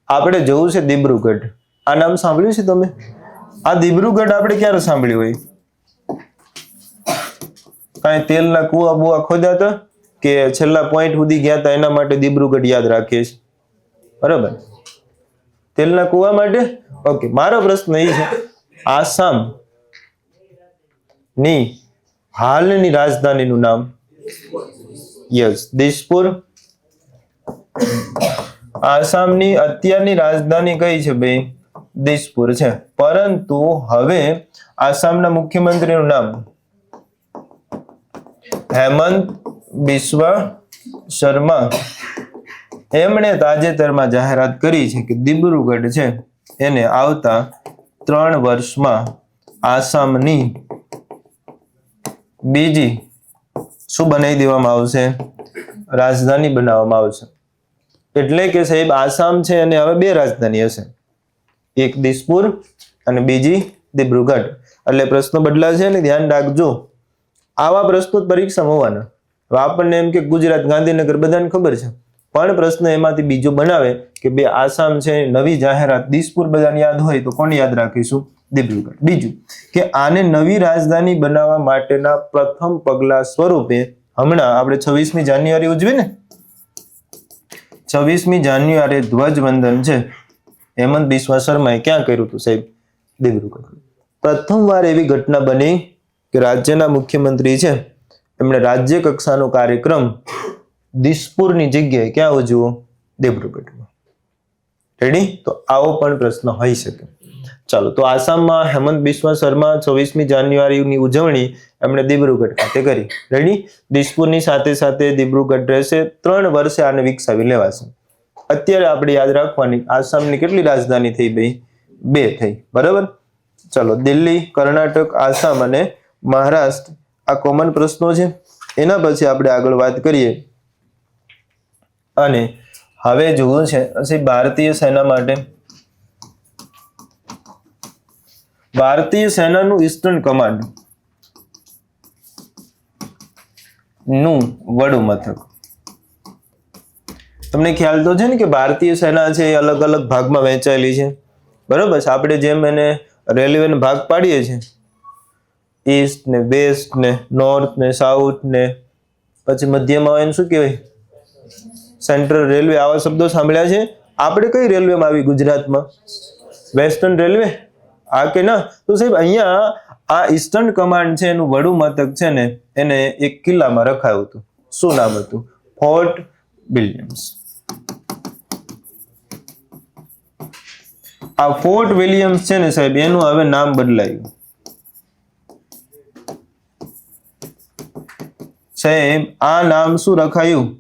Speaker 1: આપણે જવું છે દિબ્રુગઢ. આ નામ સાંભળ્યું છે તમે? આ દિબ્રુગઢ આપણે ક્યારે સાંભળ્યું હોય? કાંઈ તેલના કુવા બુવા ખોદ્યા હતા કે છેલ્લા પોઈન્ટ સુધી ગયા હતા એના માટે દિબ્રુગઢ યાદ રાખીએ છીએ, બરાબર? તેલના કુવા માટે? ઓકે. મારો પ્રશ્ન એ છે, આસામ ની હાલની રાજધાનીનું નામ? યસ, દિસપુર. આસામની અત્યારની રાજધાની કઈ છે ભાઈ? દિસપુર છે. પરંતુ હવે આસામના મુખ્યમંત્રીનું નામ હેમંત બિસ્વા શર્મા. એમણે તાજેતરમાં જાહેરાત કરી છે કે દિબ્રુગઢ છે એને આવતા 3 વર્ષમાં આસામની બીજી શું બનાવી દેવામાં આવશે? રાજધાની બનાવવામાં આવશે. એટલે કે સાહેબ આસામ છે અને હવે 2 રાજધાની હશે, એક દિસપુર અને બીજી દિબ્રુગઢ. એટલે પ્રશ્નો બદલાશે ને, ધ્યાન રાખજો. આવા પ્રશ્નો પરીક્ષામાં હોવાના. આપણને એમ કે ગુજરાત, ગાંધીનગર બધાને ખબર છે, પણ પ્રશ્ન એમાંથી બીજો બનાવે કે બે આસામ છે નવી જાહેરાત દિસપુર બધાને યાદ હોય તો કોને યાદ રાખીશું? દિબ્રુગઢ. બીજું કે આને નવી રાજધાની બનાવવા માટેના પ્રથમ પગલા સ્વરૂપે હમણાં આપણે 26મી જાન્યુઆરી ઉજવી ને, 26મી જાન્યુઆરી ધ્વજવંદન છે હેમંત બિસ્વા શર્માએ ક્યાં કર્યું હતું સાહેબ? દિબ્રુગઢ. પ્રથમવાર એવી ઘટના બની કે રાજ્યના મુખ્યમંત્રી છે એમણે રાજ્ય કક્ષાનો કાર્યક્રમ દિસપુરની જગ્યાએ ક્યાં ઉજવો? દિબ્રુગઢમાં. રેડી? તો આવો પણ પ્રશ્ન હોઈ શકે. ચાલો, તો આસામમાં હેમંત બિસ્વા શર્મા 26મી જાન્યુઆરીની ઉજવણી એમણે દિબ્રુગઢ ખાતે કરી. રેડી? દિસપુરની સાથે સાથે દિબ્રુગઢ રહેશે. 3 વર્ષે આને વિકસાવી લેવાશે. અત્યારે આપણે યાદ રાખવાની આસામની કેટલી રાજધાની થઈ ભાઈ? 2 થઈ. બરાબર? ચાલો, દિલ્હી, કર્ણાટક, આસામ અને મહારાષ્ટ્ર આ કોમન પ્રશ્નો છે. એના પછી આપણે આગળ વાત કરીએ અને હવે જોવું છે પછી ભારતીય સેના માટે. ભારતીય સેનાનું ઈસ્ટર્ન કમાન્ડ નું વડું મથક. તમને ખ્યાલ તો છે ને કે ભારતીય સેના છે એ અલગ અલગ ભાગમાં વહેંચાયેલી છે. બરોબર છે? આપણે જેમ એને રેલવેનો ભાગ પાડીએ છીએ, ઈસ્ટ ને વેસ્ટ ને નોર્થ ને સાઉથ ને પછી મધ્યમાં એને શું કહેવાય? Central railway. આવા શબ્દો સાંભળ્યા છે? આપણે કઈ રેલવેમાં આવી ગુજરાતમાં? Western railway. આ કે ના? તો સાહેબ અહીંયા આ ઈસ્ટર્ન કમાન્ડ છે એનું વડું મથક છે ને એને એક કિલ્લામાં રખાયું હતું. શું નામ હતું? Fort Williams. આ ફોર્ટ વિલિયમ્સ છે ને સાહેબ એનું હવે નામ બદલાયું. સાહેબ આ નામ શું રખાયું?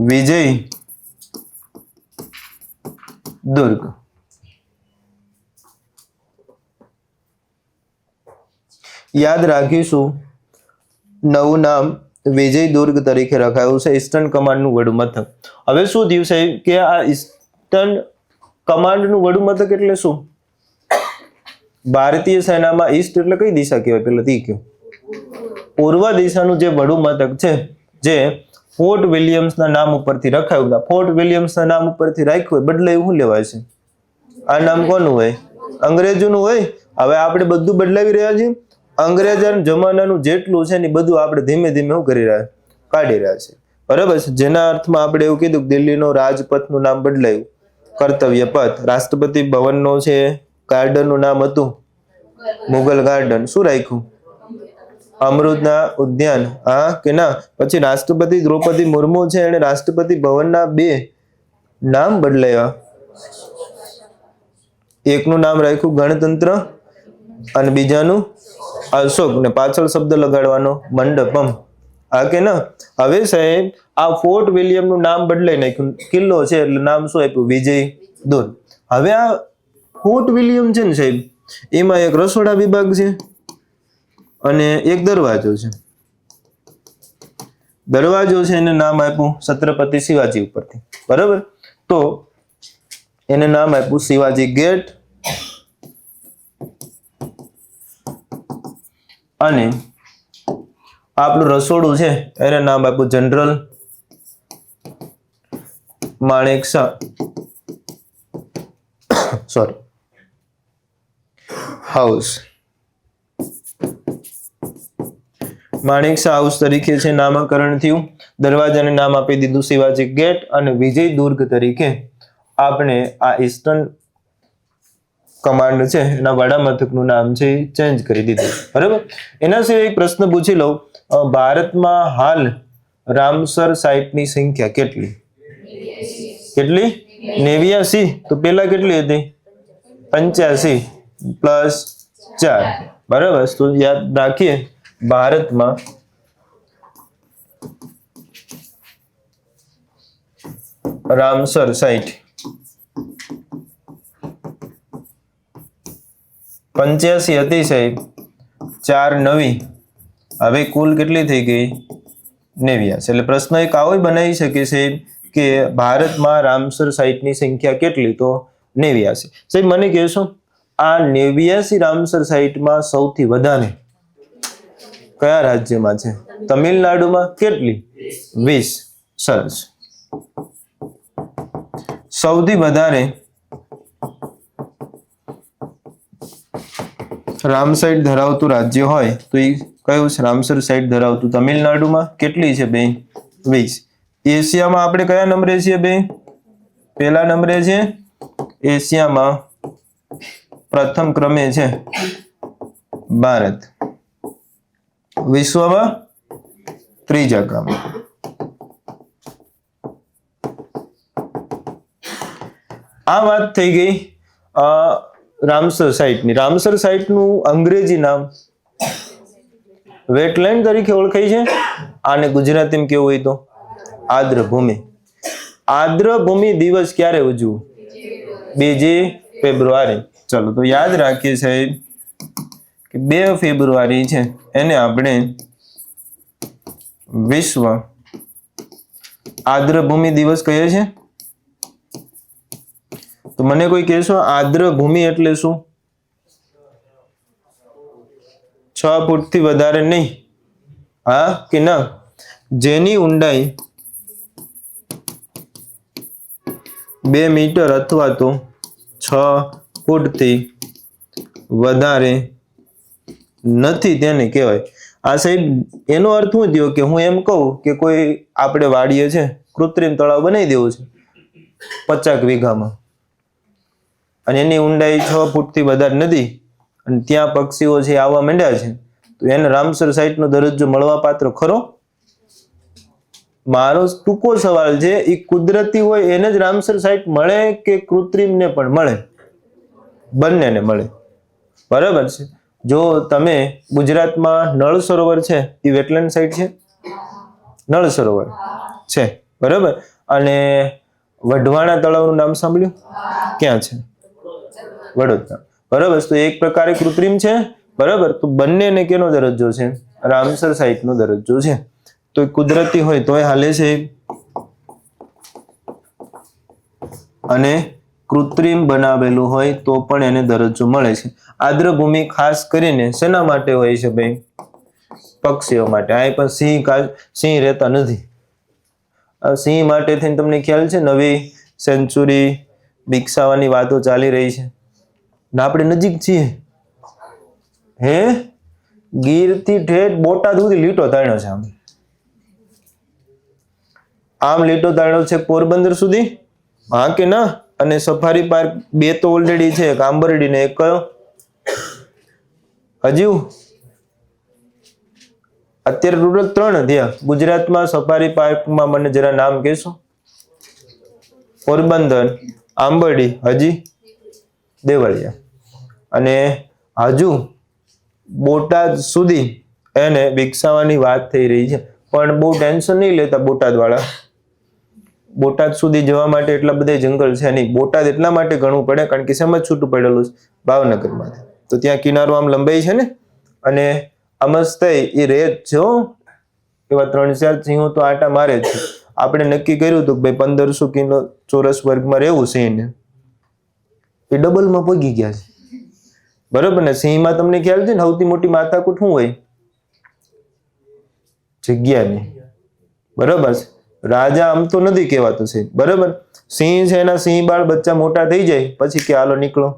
Speaker 1: વિજય દુર્ગ. યાદ રાખીશું, નવું નામ વિજય દુર્ગ તરીકે રખાયું છે ઈસ્ટર્ન કમાન્ડનું વડું મથક. હવે શું થયું સાહેબ કે આ ઈસ્ટર્ન કમાન્ડનું વડું મથક એટલે શું? ભારતીય સેનામાં ઈસ્ટ એટલે કઈ દિશા કહેવાય? પેલા તી કયો. પૂર્વ દિશાનું જે વડું મથક છે જે ફોર્ટ વિલિયમ્સના નામ ઉપરથી રખાયું. ફોર્ટ વિલિયમ્સના નામ ઉપરથી રાખ્યું હોય, બદલાયું શું લેવાય છે? આ નામ કોનું હોય? અંગ્રેજોનું હોય. હવે આપણે બધું બદલાવી રહ્યા છીએ. અંગ્રેજન જમાનાનું જેટલું છે ને બધું આપણે ધીમે ધીમે શું કરી રહ્યા? કાઢી રહ્યા છે. બરાબર છે? જેના અર્થમાં આપણે એવું કીધું કે દિલ્હીનો રાજપથનું નામ બદલાયું, કર્તવ્ય પથ. રાષ્ટ્રપતિ ભવનનો છે ગાર્ડનનું નામ હતું મુગલ ગાર્ડન. શું રાખ્યું? અમૃતના ઉદ્યાન. હા કે ના? પછી રાષ્ટ્રપતિ દ્રૌપદી મુર્મુ છે એને રાષ્ટ્રપતિ ભવનના 2 નામ બદલાયા. એકનું નામ રાખ્યું ગણતંત્ર અને બીજાનું અશોક ને પાછળ શબ્દ લગાડવાનો મંડપમ. હા કે ના? હવે સાહેબ આ ફોર્ટ વિલિયમનું નામ બદલાઈ નાખ્યું. કિલ્લો છે એટલે નામ શું આપ્યું? વિજય દુર્ગ. હવે આ ફોર્ટ વિલિયમ છે ને સાહેબ એમાં એક રસોડા વિભાગ છે અને એક દરવાજો છે. દરવાજો છે એને નામ આપ્યું છત્રપતિ શિવાજી ઉપરથી. બરાબર? તો એને નામ આપ્યું શિવાજી ગેટ. અને આપણું રસોડું છે એને નામ આપ્યું જનરલ માણેકશા હાઉસ. માણેકશા હાઉસ તરીકે છે નામકરણ થયું. દરવાજાને નામ આપી દીધું શિવાજી ગેટ અને વિજય દુર્ગ તરીકે આપણે આ ઈસ્ટર્ન કમાન્ડ છે એના વડા મથકનું નામ છે ચેન્જ કરી દીધું. બરાબર? એના સિવાય એક પ્રશ્ન પૂછી લઉં. ભારતમાં હાલ રામસર સાઇટની સંખ્યા કેટલી? કેટલી? 89. તો પેલા કેટલી હતી? 85 પ્લસ 4. બરાબર? તો યાદ રાખીએ ભારતમાં રામસર સાઇટ 85 હતી સાહેબ. 4 નવી. હવે કુલ કેટલી થઈ ગઈ? 89. એટલે પ્રશ્ન એક આવો બનાવી શકે છે કે ભારતમાં રામસર સાઇટની સંખ્યા કેટલી? તો 89. સાહેબ મને કહેશો આ 89 રામસર સાઇટમાં સૌથી વધારે કયા રાજ્યમાં છે? તમિલનાડુમાં કેટલી? 20. સરસ. સૌથી વધારે રામસાઈટ ધરાવતું રાજ્ય હોય તો એ કયું છે? રામસર સાઈટ ધરાવતું. તમિલનાડુમાં કેટલી છે બે? 20. એશિયામાં આપણે કયા નંબરે છીએ બે? પહેલા નંબરે છે. એશિયામાં પ્રથમ ક્રમે છે ભારત. વિશ્વમાં ત્રીજા ક્રમે. આ વાત થઈ ગઈ રામસર સાઇટની. રામસર સાઇટનું અંગ્રેજી નામ વેટલેન્ડ તરીકે ઓળખાય છે. આને ગુજરાતીમાં કેવું હોય તો આદ્રભૂમિ. આદ્રભૂમિ દિવસ ક્યારે ઉજવવો? 2 ફેબ્રુઆરી. ચલો તો યાદ રાખીએ સાહેબ કે 2 ફેબ્રુઆરી છે એને આપણે વિશ્વ આદ્રભૂમિ દિવસ કહીએ છીએ. તો મને કોઈ કહેશો આદ્રભૂમિ એટલે શું? 6 ફૂટથી વધારે નહીં, હા કે ના? જેની ઊંડાઈ 2 મીટર અથવા તો 6 ફૂટથી વધારે નથી તેને કહેવાય. આ સાહેબ એનો અર્થ શું થયો કે હું એમ કહું કે કોઈ આપણે વાડીએ છે કૃત્રિમ તળાવ બનાવી દેવું છે 50 વીઘામાં અને એની ઊંડાઈ 6 ફૂટથી વધારે નથી અને ત્યાં પક્ષીઓ છે આવવા માંડ્યા છે, તો એને રામસર સાઇટનો દરજ્જો મળવા પાત્ર ખરો? મારો ટૂંકો સવાલ છે, એ કુદરતી હોય એને જ રામસર સાઇટ મળે કે કૃત્રિમને પણ મળે? બંનેને મળે. બરાબર છે. જો તમે ગુજરાતમાં નળ સરોવર છે એ વેટલેન્ડ સાઇટ છે? નળ સરોવર છે, બરાબર. અને વઢવાણા તળાવનું નામ સાંભળ્યું? ક્યાં છે? વડોદરા. બરાબર. તો એક પ્રકારે કૃત્રિમ છે, બરાબર. તો બંનેને કેનો દરજ્જો છે? રામસર સાઇટનો દરજ્જો છે. તો કુદરતી હોય તોય હાલે છે અને કૃત્રિમ બનાવેલું હોય તો પણ એને દરજ્જો મળે છે. આદ્રભૂમિ ખાસ કરીને શેના માટે હોય છે ભાઈ? પક્ષીઓ માટે. આ પણ સિંહ રહેતા નથી. સિંહ માટે થઈને તમને ખ્યાલ છે નવી સેન્ચુરી વિકસાવવાની વાતો ચાલી રહી છે ને આપણે નજીક છીએ. હે ગીરથી ઠેઠ બોટાદ સુધી લીટો તાણ્યો છે. આમ લીટો તાણ્યો છે પોરબંદર સુધી, હા કે ના? અને સફારી પાર્ક 2 તો ઓલરેડી છે, એક આંબરડી ને એક કયો? હજુ અત્યારે ટોટલ 3 થયા. ગુજરાતમાં સફારી પાર્કમાં મને જરા નામ કહેશો? પોરબંદર, આંબરડી, હજી દેવળિયા. અને હજુ બોટાદ સુધી એને વિકસાવવાની વાત થઈ રહી છે. પણ બહુ ટેન્શન નહીં લેતા બોટાદ વાળા. બોટાદ સુધી જવા માટે એટલા બધા જંગલ છે નહીં. બોટાદ એટલા માટે ઘણું પડે કારણ કે સમજ છૂટું પડેલું છે ભાવનગરમાંથી. તો ત્યાં કિનારો આમ લંબાઈ છે ને, અને અમસ્ત એ રેત છે. એવા 3-4 સિંહો તો આટા મારે જ છે. આપણે નક્કી કર્યું હતું કે ભાઈ 1500 કિલો ચોરસ વર્ગમાં રહેવું સિંહને, એ ડબલમાં પગી ગયા છે. બરોબર ને? સિંહમાં તમને ખ્યાલ છે ને સૌથી મોટી માથાકૂટ શું હોય? જગ્યાની. બરોબર છે. રાજા આમ તો નથી કહેવાતું છે, બરોબર. સિંહ છે એના સિંહ બાળ બચ્ચા મોટા થઈ જાય પછી કે હાલો નીકળો,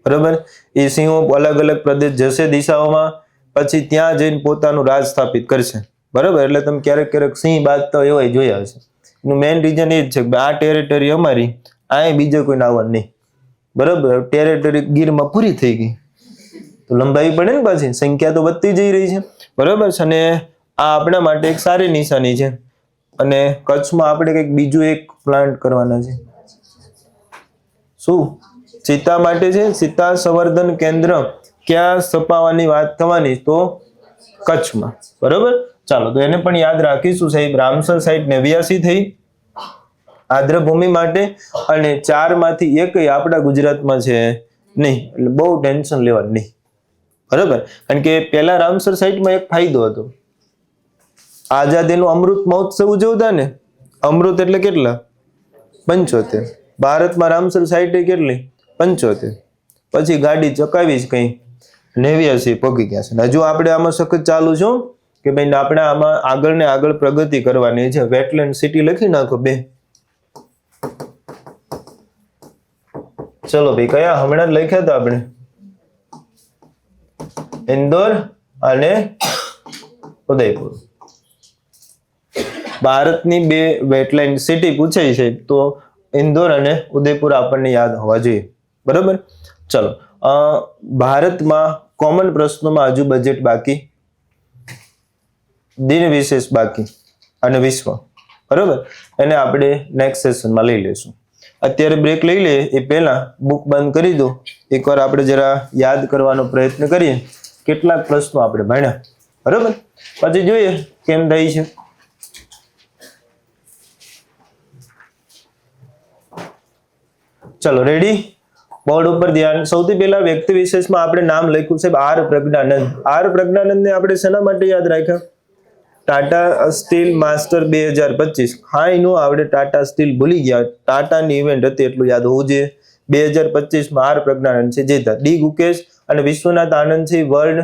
Speaker 1: બરોબર. એ સિંહો અલગ અલગ પ્રદેશ જશે દિશાઓમાં, પછી ત્યાં જઈને પોતાનું રાજ સ્થાપિત કરશે, બરોબર. એટલે તમે ક્યારેક ક્યારેક સિંહ બાજતા એવા જોયા હશે. એનું મેઇન રીઝન એ જ છે કે આ ટેરેટરી અમારી, આ બીજો કોઈ આવવાનું નહીં, બરોબર. ટેરેટરી ગીરમાં પૂરી થઈ ગઈ તો લંબાઈ પડે ને, પાછી સંખ્યા તો વધતી જઈ રહી છે, બરોબર છે. અને આ આપણા માટે એક સારી નિશાની છે. અને કચ્છમાં આપણે કંઈક બીજું એક પ્લાન્ટ કરવાના છે. શું? ચિત્તા માટે છે. ચિત્તા સંવર્ધન કેન્દ્ર ક્યાં સ્થપાવવાની વાત થવાની? તો કચ્છમાં, બરોબર. ચાલો તો એને પણ યાદ રાખીશું સાહેબ. રામસર સાઇટ 89 થઈ આદ્રભૂમિ માટે, અને 4 માંથી 1 આપણા ગુજરાતમાં છે નહીં. એટલે બહુ ટેન્શન લેવાનું નહીં, બરોબર. કારણ કે પેલા રામસર સાઇટમાં એક ફાયદો હતો. આઝાદીનું અમૃત મહોત્સવ ઉજવતા ને. અમૃત એટલે કેટલા? 75. ભારતમાં રામસર સાઇટ કેટલી? 75. પછી ગાડી ચકાવી જ કઈ 89 પગી ગયા છે. હજુ આપણે આમાં સખત ચાલુ છું કે ભાઈ આપણે આમાં આગળ ને આગળ પ્રગતિ કરવાની છે. વેટલેન્ડ સિટી લખી નાખો 2. ચલો ભાઈ કયા હમણાં લખ્યા હતા આપણે? ઇન્દોર અને ઉદયપુર. ભારતની 2 વેટલેન્ડ સિટી પૂછાય છે તો ઇન્દોર અને ઉદયપુર આપણને યાદ હોવા જોઈએ. બરોબર. ચલો ભારતમાં કોમન પ્રશ્નોમાં હજુ બજેટ બાકી, દિન વિશેષ બાકી અને વિશ્વ. બરોબર. એને આપણે નેક્સ્ટ સેશનમાં લઈ લઈશું. અત્યારે બ્રેક લઈ લે એ પહેલા બુક બંધ કરી દો. એકવાર આપણે જરા યાદ કરવાનો પ્રયત્ન કરીએ કેટલાક પ્રશ્નો આપણે ભણ્યા. બરોબર. પછી જોઈએ કેમ થઈ છે. ચલો રેડી. બોર્ડ ઉપર ધ્યાન. સૌથી પહેલા વ્યક્તિ વિશેષમાં આપણે નામ લખ્યું છે આર પ્રજ્ઞાનંદ. આર પ્રજ્ઞાનંદને આપણે શેના માટે યાદ રાખ્યા? Tata steel master 2025. હા એનું આવડે, ટાટા સ્ટીલ ભૂલી ગયા. ટાટાની ઇવેન્ટ હતી એટલું યાદ હોવું જોઈએ. 2025 આર પ્રજ્ઞાનંદ છે જેતા. ડી ગુકેશ અને વિશ્વનાથ આનંદ છે વર્લ્ડ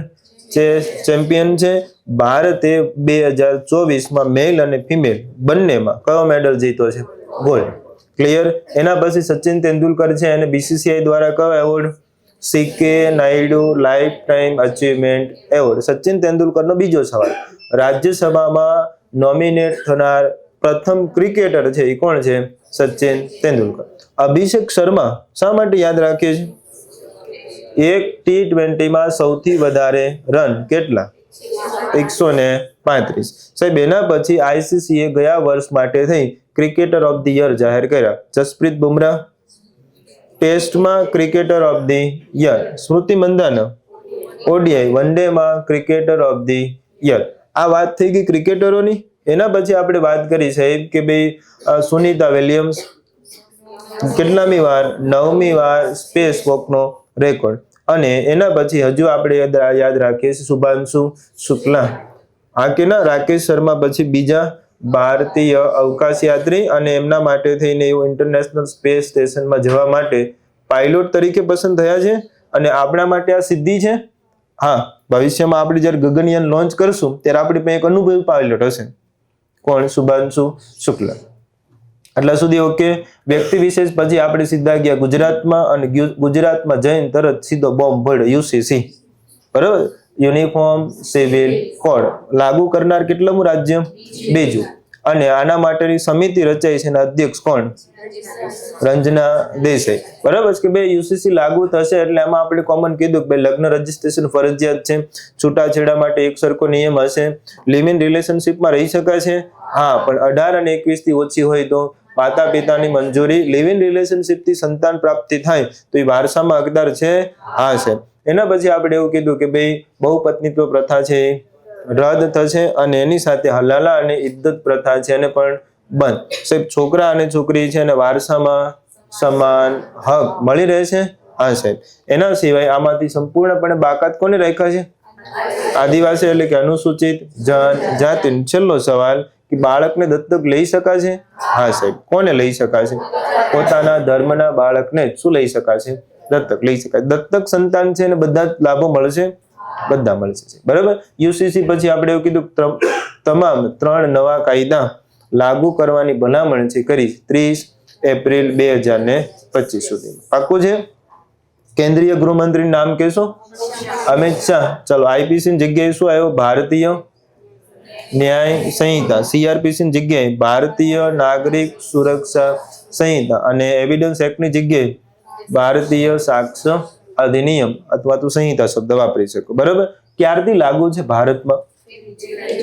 Speaker 1: ચેમ્પિયન છે. ભારતે 2024 મેલ અને ફિમેલ બંનેમાં કયો મેડલ જીત્યો છે? ગોલ્ડ. ક્લિયર. એના પછી સચિન તેંડુલકર છે અને બીસીસીઆઈ દ્વારા કયો award? CK Naidu lifetime achievement award. Sachin તેંડુલકરનો બીજો સવાલ. રાજ્યસભામાં નોમિનેટ થનાર પ્રથમ ક્રિકેટર છે એ કોણ છે? સચિન તેંડુલકર. અભિષેક શર્મા શા માટે યાદ રાખીએ છીએ? એક T20માં સૌથી વધારે રન કેટલા? 135. સાહેબ એના પછી આઈસીસીએ ગયા વર્ષ માટે થઈ ક્રિકેટર ઓફ ધ યર જાહેર કર્યા. જસપ્રીત બુમરાહ. ટેસ્ટમાં cricketer of the year Smriti Mandhana. ODI વનડેમાં ક્રિકેટર ઓફ ધ યર. આ વાત થઈ ગઈ ક્રિકેટરોની. એના પછી આપણે વાત કરી સાહેબ કે ભાઈ સુનિતા વિલિયમ્સ કેટલામી વાર? 9મી વાર સ્પેસ વોકનો રેકોર્ડ. અને એના પછી હજુ આપણે યાદ રાખીએ છીએ શુભાંશુ શુક્લા. આ કે ના રાકેશ શર્મા પછી બીજા ભારતીય અવકાશ યાત્રી અને એમના માટે થઈને એવું ઇન્ટરનેશનલ સ્પેસ સ્ટેશનમાં જવા માટે પાયલોટ તરીકે પસંદ થયા છે. અને આપણા માટે આ સિદ્ધિ છે. હા, ભવિષ્યમાં આપણે જ્યારે ગગનયાન લોન્ચ કરશું ત્યારે આપણી પાસે એક અનુભવી પાયલોટ હશે. કોણ? શુભાંશુ શુક્લા. એટલા સુધી ઓકે. વ્યક્તિ વિશેષ પછી આપણે સીધા ગયા ગુજરાતમાં અને ગુજરાતમાં જઈને તરત સીધો બોમ્બ ભળ્યો યુસીસી. બરાબર. યુનિફોર્મ સિવિલ કોડ લાગુ કરનાર કેટલામું રાજ્ય? બીજું. અને આના માટેની સમિતિ રચાઈ છે અને અધ્યક્ષ કોણ? રંજના દેસાઈ. બરાબર કે ભાઈ યુસીસી લાગુ થશે એટલે એમાં આપણે કોમન કીધું કે ભાઈ લગ્ન રજીસ્ટ્રેશન ફરજિયાત છે. છૂટાછેડા માટે એક સરખો નિયમ હશે. લિવ ઇન રિલેશનશિપમાં રહી શકાય છે. હા, પણ 18 અને 21 થી ઓછી હોય તો માતા પિતાની મંજૂરી. લિવ ઇન રિલેશનશિપ થી સંતાન પ્રાપ્તિ થાય તો એ વારસામાં હકદાર છે. હા છે. એના પછી આપણે એવું કીધું કે ભાઈ બહુપત્નીત્વ પ્રથા છે રદ થશે અને એની સાથે હલાલા અને ઇદ્દત પ્રથા છે એને પણ બંધ. સાહેબ છોકરા અને છોકરી છે અને વારસામાં સમાન હક મળી રહે છે. હા સાહેબ. એના સિવાય આમાંથી સંપૂર્ણપણે બાકાત કોને રાખ્યા છે? આદિવાસી એટલે કે અનુસૂચિત જાતિ. છેલ્લો સવાલ કે બાળકને દત્તક લઈ શકાશે? હા સાહેબ. કોને લઈ શકાશે? પોતાના ધર્મના બાળકને શું લઈ શકાશે? દત્તક લઈ શકાય. દત્તક સંતાન છે અને બધા જ લાભો મળશે. બધા મળશે. બરાબર. યુસીસી પછી આપણે એવું કીધું તમામ 3 નવા કાયદા લાગુ કરવાની ભલામણ છે કરી 30 એપ્રિલ 2025 સુધી. પાકું છે? કેન્દ્રીય ગૃહમંત્રી નામ કહેશો? અમિત શાહ. ચલો આઈપીસી ની જગ્યાએ શું આવ્યો? ભારતીય ન્યાય સંહિતા. સીઆરપીસી ની જગ્યાએ ભારતીય નાગરિક સુરક્ષા સંહિતા અને એવિડન્સ એક્ટ ની જગ્યાએ ભારતીય સાક્ષ્ય અધિનિયમ અથવા તો સંહિતા શબ્દ વાપરી શકો. બરાબર. ક્યારથી લાગુ છે ભારતમાં?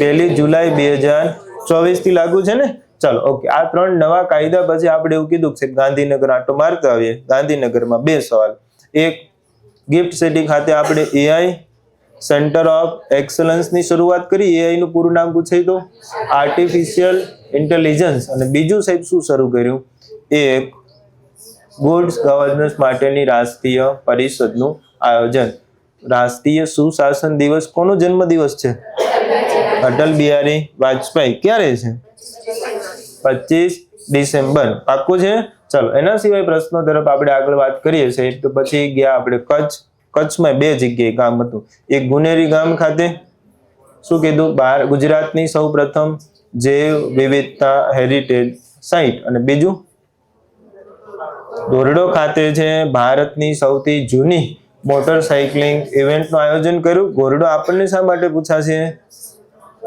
Speaker 1: 1 જુલાઈ 2024 થી લાગુ છે ને. ચાલો ઓકે. આ 3 નવા કાયદા પછી આપણે એવું કીધું કે ગાંધીનગર આટો મારતા આવીએ. ગાંધીનગરમાં 2 સવાલ. એક ગિફ્ટ સિટી ખાતે આપણે એઆઈ સેન્ટર ઓફ એક્સલન્સ ની શરૂઆત કરી. એઆઈ નું પૂરું નામ પૂછાય તો આર્ટિફિશિયલ ઇન્ટેલિજન્સ. અને બીજું સાહેબ શું શરૂ કર્યું? એક ગુડ્સ ગવર્નન્સ માટેની રાષ્ટ્રીય પરિષદનું આયોજન. રાષ્ટ્રીય સુશાસન દિવસ કોનો જન્મ દિવસ છે? અટલ બિહારી વાજપેયી. ક્યારે છે? 25 ડિસેમ્બર. પાક્કું છે? ચાલો એના સિવાય પ્રશ્નો તરફ આપણે આગળ વાત કરીએ છીએ તો પછી ગયા આપણે કચ્છ. કચ્છમાં 2 જગ્યાએ ગામ હતું. એક ગુનેરી ગામ ખાતે શું કીધું? ગુજરાતની સૌપ્રથમ જૈવ વિવિધતા હેરિટેજ સાઇટ. અને બીજું ધોરડો ખાતે છે ભારતની સૌથી જૂની મોટરસાઇકલિંગ ઇવેન્ટનું આયોજન કર્યું. ધોરડો આપણને શા માટે પૂછાશે?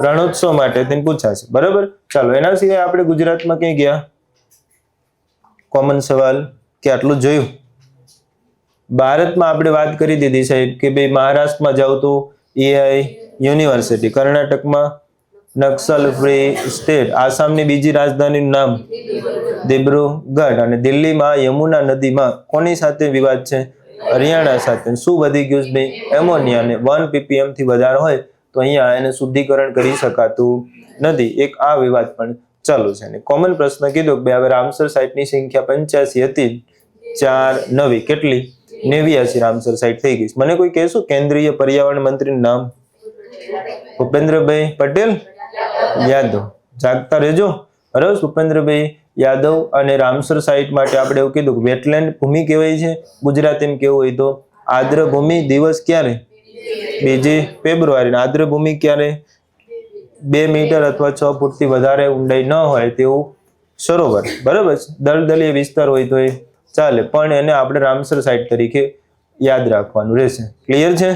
Speaker 1: રણોત્સવ માટે પૂછાશે. બરાબર. ચાલો, એના સિવાય આપણે ગુજરાતમાં ક્યાં ગયા? કોમન સવાલ કે આટલું જોયું? ભારતમાં આપણે વાત કરી દીધી સાહેબ કે ભાઈ મહારાષ્ટ્રમાં જાવ તો એઆઈ યુનિવર્સિટી, કર્ણાટકમાં નક્સલ ફ્રી સ્ટેટ, આસામની બીજી રાજધાનીનું નામ દિબ્રુગઢ, અને દિલ્હીમાં યમુના નદીમાં કોની સાથે વિવાદ છે? હરિયાણા સાથે. શું વધી ગયું ભાઈ? એમોનિયા. ને 1 ppm થી વધારે હોય તો અહીંયા એને શુદ્ધિકરણ કરી શકાતું નથી. એક આ વિવાદ પણ ચાલુ છે. અને કોમન પ્રશ્ન કીધો કે હવે રામસર સાઇટની સંખ્યા 85 હતી, 4 નવી. કેટલી? 89 રામસર સાઇટ થઈ ગઈ. મને કોઈ કહેશો કેન્દ્રીય પર્યાવરણ મંત્રીનું નામ? ભૂપેન્દ્રભાઈ પટેલ યાદવ. જાગતા રહેજો. બરાબર. ભૂપેન્દ્રભાઈ યાદવ. અને રામસર સાઇટ માટે આપણે એવું કીધું વેટલેન્ડ ભૂમિ કહેવાય છે. ગુજરાતીમાં કેવું હોય તો આદ્ર ભૂમિ દિવસ ક્યારે? 2 ફેબ્રુઆરી. આદ્ર ભૂમિ ક્યારે? 2 મીટર અથવા 6 ફૂટથી વધારે ઊંડાઈ ન હોય તેવું સરોવર. બરાબર. દલદલીય વિસ્તાર હોય તો એ ચાલે, પણ એને આપણે રામસર સાઇટ તરીકે યાદ રાખવાનું રહેશે. ક્લિયર છે?